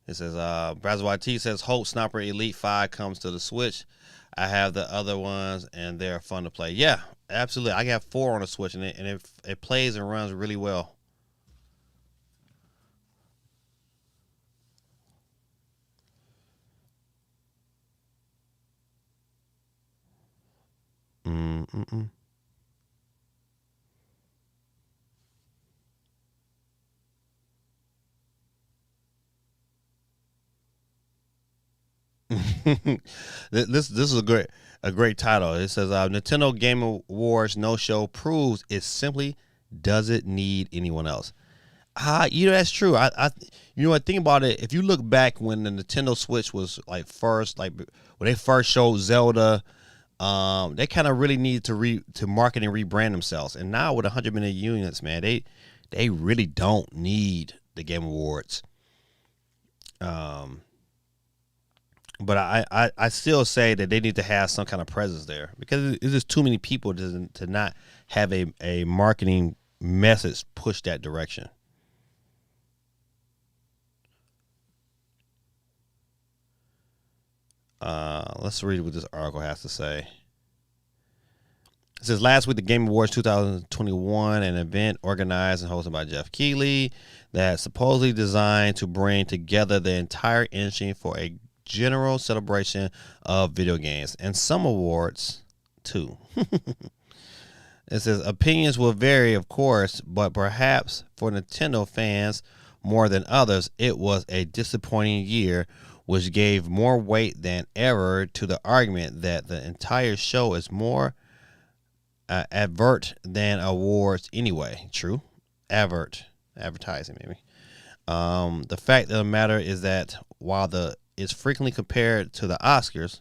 It says Brazil YT says Hope Sniper Elite 5 comes to the Switch. I have the other ones and they're fun to play. Yeah, absolutely. I got 4 on the Switch and it plays and runs really well. Mm-mm-mm. This is a great title. It says Nintendo Game Awards no show proves it simply doesn't need anyone else. That's true. You know what? Think about it. If you look back when the Nintendo Switch was like first, like when they first showed Zelda, they kind of really needed to market and rebrand themselves. And now with 100 million units, man, they really don't need the Game Awards. Um, but I still say that they need to have some kind of presence there because it's just too many people to not have a marketing message push that direction. Let's read what this article has to say. It says last week the Game Awards 2021, an event organized and hosted by Jeff Keighley that supposedly designed to bring together the entire industry for a general celebration of video games and some awards too. It says opinions will vary, of course, but perhaps for Nintendo fans more than others, it was a disappointing year, which gave more weight than ever to the argument that the entire show is more advert than awards anyway. True, advert, advertising maybe. The fact of the matter is that while the is frequently compared to the Oscars,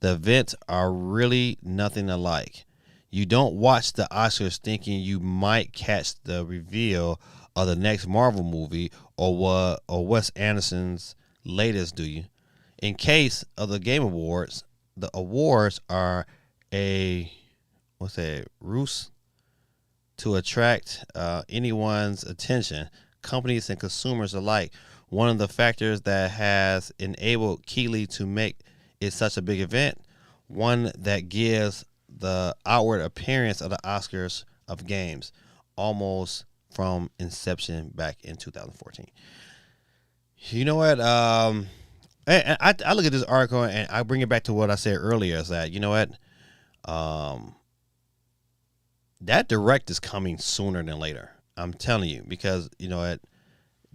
the events are really nothing alike. You don't watch the Oscars thinking you might catch the reveal of the next Marvel movie or Wes Anderson's latest, do you? In case of the Game Awards, the awards are a what's that ruse to attract anyone's attention, companies and consumers alike. One of the factors that has enabled Keeley to make it such a big event, one that gives the outward appearance of the Oscars of games, almost from inception back in 2014. You know what? I look at this article and I bring it back to what I said earlier. Is that you know what? Um, that direct is coming sooner than later. I'm telling you because you know what?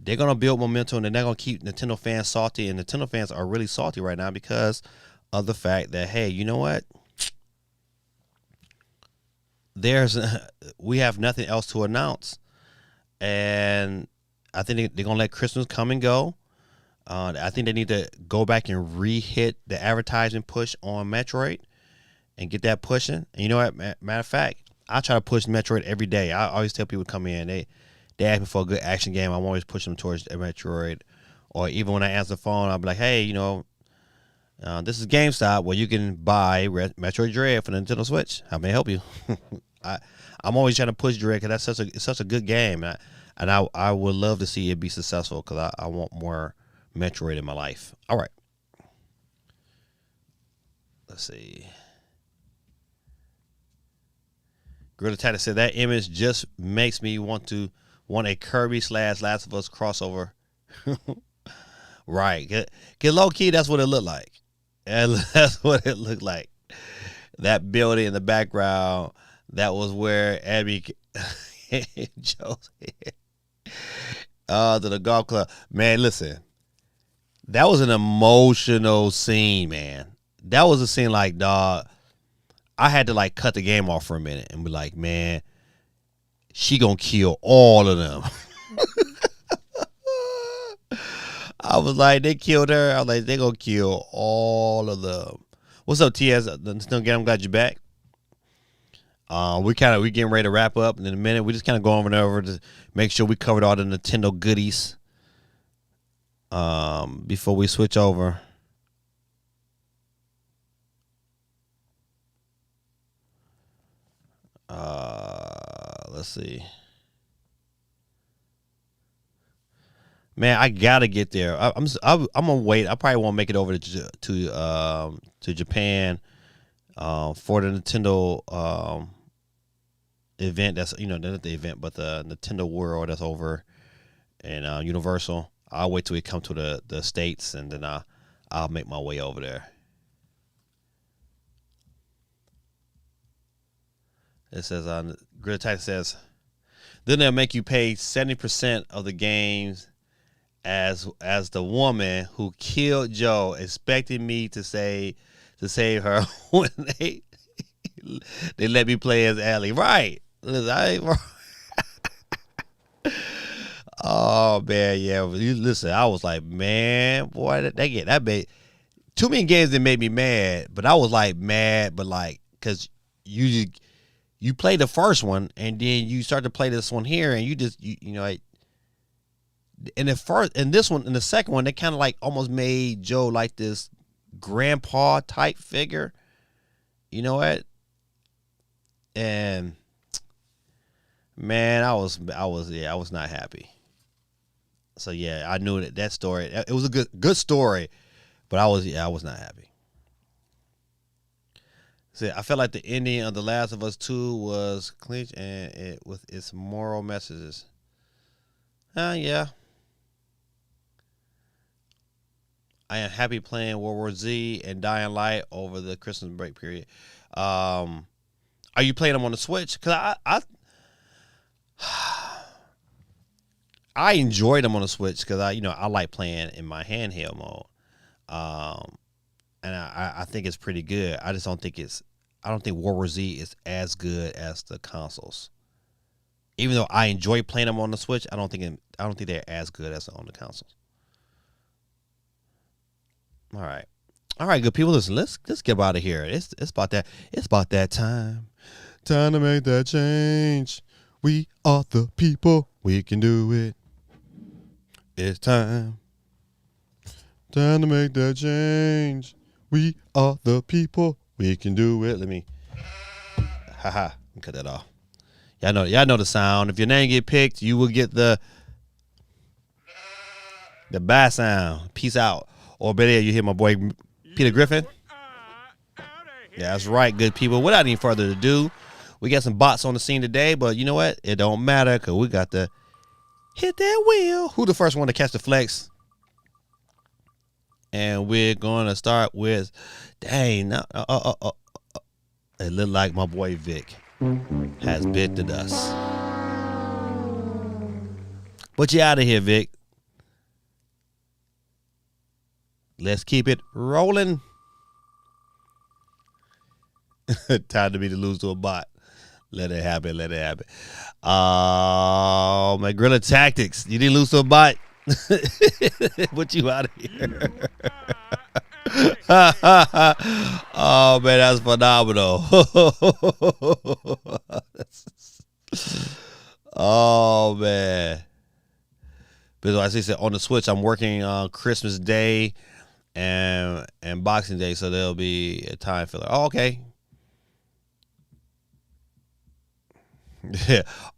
They're gonna build momentum and they're gonna keep Nintendo fans salty, and Nintendo fans are really salty right now because of the fact that hey, you know what? There's we have nothing else to announce, and I think they're gonna let Christmas come and go. I think they need to go back and re-hit the advertising push on Metroid and get that pushing. And you know what? Matter of fact, I try to push Metroid every day. I always tell people to come in. They ask me for a good action game. I'm always pushing them towards Metroid. Or even when I answer the phone, I'll be like, hey, you know, This is GameStop where you can buy Metroid Dread for the Nintendo Switch. How may I help you? I, I'm always trying to push Dread because it's such a good game, and I would love to see it be successful because I want more Metroid in my life. All right, let's see. Gorilla Titus said that image just makes me want a Kirby slash Last of Us crossover. Right, get low key. That's what it looked like. And that's what it looked like. That building in the background, that was where Abby Joe's head. To the golf club. Man, listen. That was an emotional scene, man. That was a scene like, dog, I had to like cut the game off for a minute and be like, man, she gonna kill all of them. I was like, they killed her. I was like, they gonna kill all of them. What's up, TS? I'm glad you're back. We getting ready to wrap up in a minute. We just kind of go over to make sure we covered all the Nintendo goodies. Before we switch over. Let's see. Man, I gotta get there. I'm gonna wait. I probably won't make it over to Japan for the Nintendo event. That's not the event, but the Nintendo World that's over in Universal. I'll wait till we come to the States, and then I'll make my way over there. It says Grid Titan says, then they'll make you pay 70% of the games as the woman who killed Joe, expecting me to save her when they let me play as Ellie. Right. Oh man, yeah. Listen, I was like, man, boy, that made too many games that made me mad. But I was like mad, but like because you play the first one and then you start to play this one here, and like, and the second one, they kind of like almost made Joe like this grandpa type figure. You know what? And man, I was not happy. So yeah, I knew that story. It was a good story, but I was not happy. See, I felt like the ending of The Last of Us 2 was clinch and with its moral messages. Yeah. I am happy playing World War Z and Dying Light over the Christmas break period. Are you playing them on the Switch? Because I enjoyed them on the Switch because I like playing in my handheld mode. And I think it's pretty good. I don't think World War Z is as good as the consoles. Even though I enjoy playing them on the Switch, I don't think they're as good as on the consoles. All right, good people. Listen, let's get out of here. It's about that time to make that change. We are the people. We can do it. It's time to make that change. We are the people. We can do it. Let me cut that off. Y'all know the sound. If your name get picked, you will get the bye sound. Peace out. Or better yet, you hear my boy Peter Griffin. Yeah, that's right, good people. Without any further ado, we got some bots on the scene today, but you know what? It don't matter because we got to hit that wheel. Who the first one to catch the flex? And we're going to start with, dang, it looked like my boy Vic has bit the dust. But you out of here, Vic. Let's keep it rolling. Time to be to lose to a bot. Let it happen. Oh, my Guerrilla Tactics. You didn't lose to a bot. Put you out of here. Oh, man, that's phenomenal. Oh, man. But as I said, on the Switch, I'm working on Christmas Day. and Boxing Day, so there'll be a time filler. Oh, okay.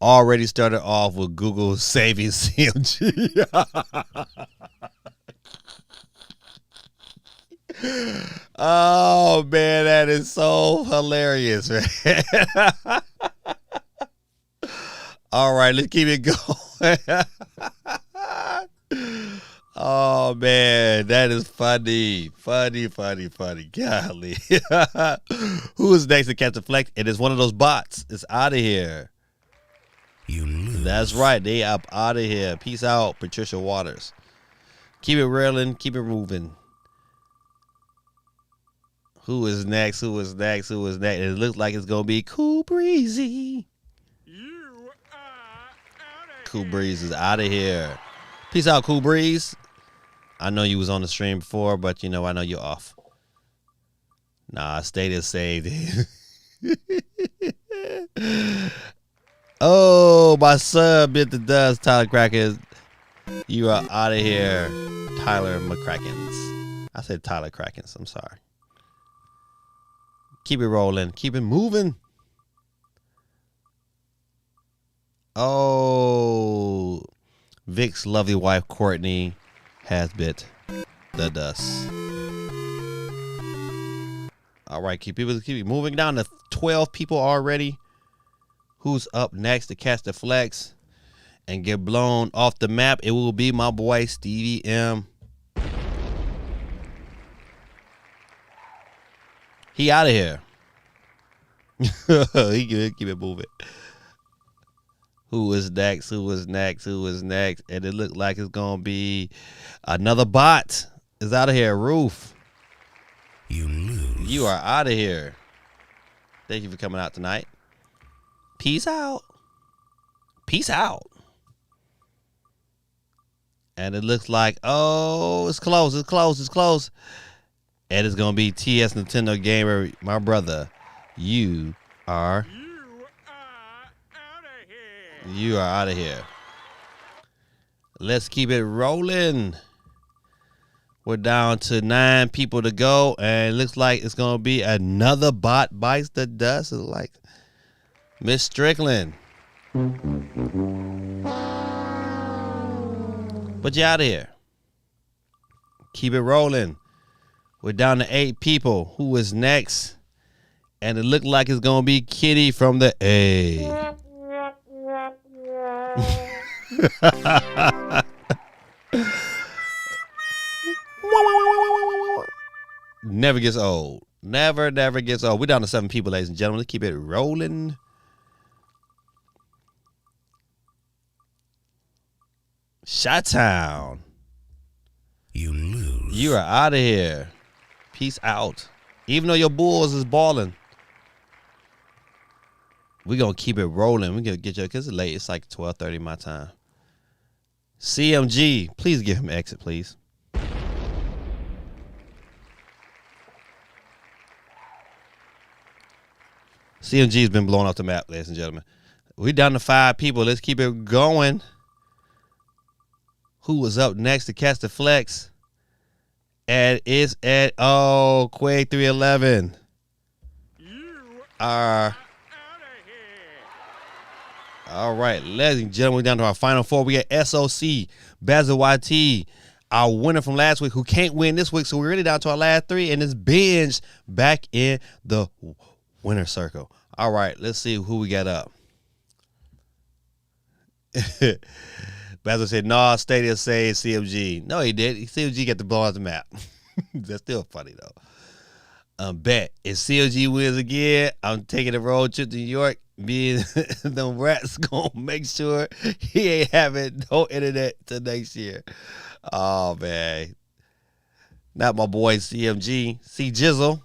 Already started off with Google saving CMG. Oh man, that is so hilarious, man. All right, let's keep it going. Oh man, that is funny. Funny. Golly. Who is next to catch the flex? It is one of those bots. It's out of here. You lose. That's right. They up out of here. Peace out, Patricia Waters. Keep it rolling. Keep it moving. Who is next? Who is next? Who is next? It looks like it's gonna be Cool Breezy. Cool Breeze is out of here. Peace out, Cool Breeze. I know you was on the stream before, but you know I know you're off. Nah, stay there saved. Oh, my son bit the dust, Tyler Crackers. You are out of here, Tyler McCrackens. I said Tyler Crackens. I'm sorry. Keep it rolling. Keep it moving. Oh, Vic's lovely wife, Courtney, has bit the dust. All right, keep it moving down to 12 people already. Who's up next to catch the flex and get blown off the map? It will be my boy Stevie M. He out of here. He can keep it moving. Who is next? Who is next? Who is next? And it looked like it's gonna be another bot. Is out of here. Roof. You lose. You are out of here. Thank you for coming out tonight. Peace out. Peace out. And it looks like, oh, it's close. It's close. It's close. And it's gonna be TS Nintendo Gamer, my brother. You are out of here. Let's keep it rolling. We're down to 9 people to go, and it looks like it's gonna be another bot bites the dust. It's like Miss Strickland. But you out of here. Keep it rolling. We're down to 8 people. Who is next? And it looked like it's gonna be Kitty from the A. Never gets old. Never gets old. We're down to 7 people, ladies and gentlemen. Let's keep it rolling. Shot-town. You lose. You are out of here. Peace out. Even though your Bulls is balling, we're going to keep it rolling. We're going to get you, because it's late. It's like 12:30 my time. CMG, please give him exit, please. CMG's been blown off the map, ladies and gentlemen. We're down to 5 people. Let's keep it going. Who was up next to catch the flex? And it's at, Quake 311. You are all right, ladies and gentlemen, we're down to our final 4. We got SOC, Basil YT, our winner from last week, who can't win this week. So we're really down to our last 3, and it's Binge back in the winner circle. All right, let's see who we got up. Basil said, "No, Stadia saved CMG." No, he did. CMG got the ball off the map. That's still funny though. Bet if CMG wins again, I'm taking a road trip to New York. Me and the rats gonna make sure he ain't having no internet till next year. Oh man, not my boy CMG. C Jizzle.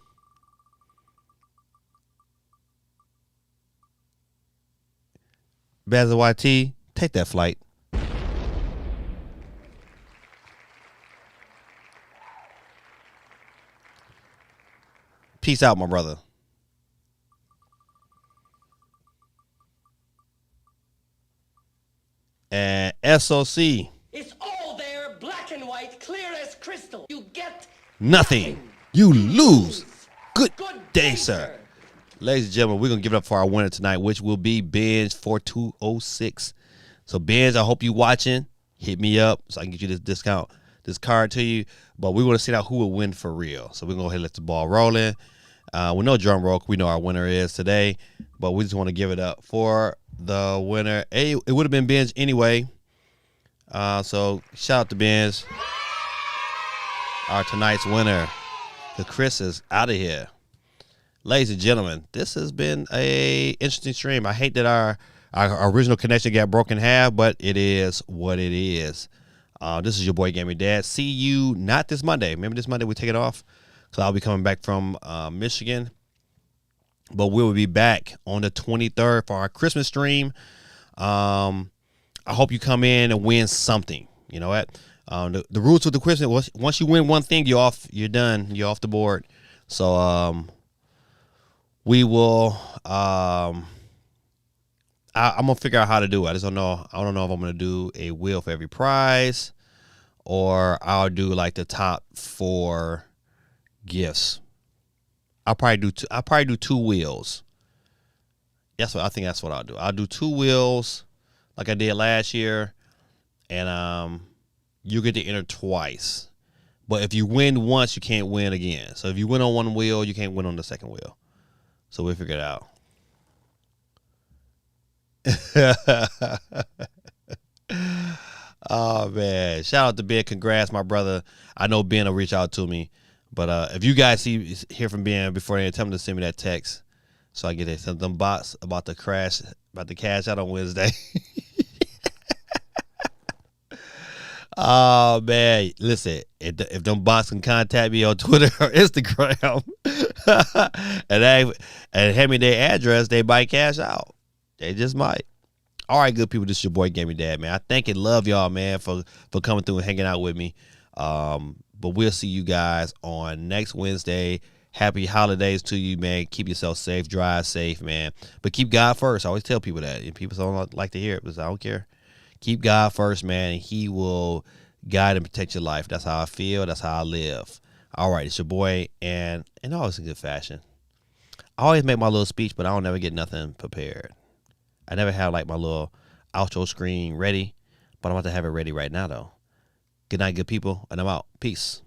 Basil YT, take that flight. Peace out, my brother. And SOC. It's all there, black and white, clear as crystal. You get nothing. You lose. Good day, sir. Ladies and gentlemen, we're going to give it up for our winner tonight, which will be Benz 4206. So, Benz, I hope you watching. Hit me up so I can get you this discount, this card to you. But we want to see out who will win for real. So, we're going to go ahead and let the ball rolling. With no drum roll, we know our winner is today. But we just want to give it up for the winner. Hey, it would have been Benz anyway. So, shout out to Benz. Our tonight's winner. The Chris is out of here. Ladies and gentlemen, this has been a interesting stream. I hate that our original connection got broken in half, but it is what it is. This is your boy Gaming Dad. See you not this Monday. Remember this Monday we take it off because I'll be coming back from Michigan. But we will be back on the 23rd for our Christmas stream. I hope you come in and win something. You know what? The rules with the Christmas, once you win one thing, you're off. You're done. You're off the board. So we will. I'm gonna figure out how to do it. I just don't know. I don't know if I'm gonna do a wheel for every prize, or I'll do like the top 4 gifts. I'll probably do 2 wheels. I think that's what I'll do. I'll do 2 wheels like I did last year, and you get to enter twice. But if you win once, you can't win again. So if you win on one wheel, you can't win on the second wheel. So we'll figure it out. Oh, man. Shout out to Ben. Congrats, my brother. I know Ben will reach out to me. But if you guys hear from Ben before they tell him to send me that text so I get it. Send them bots about to cash out on Wednesday. Oh, man. Listen, if them bots can contact me on Twitter or Instagram and hand me their address, they might cash out. They just might. All right, good people. This is your boy Gaming Dad, man. I thank and love y'all, man, for coming through and hanging out with me. But we'll see you guys on next Wednesday. Happy holidays to you, man. Keep yourself safe. Drive safe, man. But keep God first. I always tell people that. And people don't like to hear it, but I don't care. Keep God first, man, and he will guide and protect your life. That's how I feel. That's how I live. All right, it's your boy, and always in good fashion. I always make my little speech, but I don't never get nothing prepared. I never have, like, my little outro screen ready, but I'm about to have it ready right now, though. Good night, good people, and I'm out. Peace.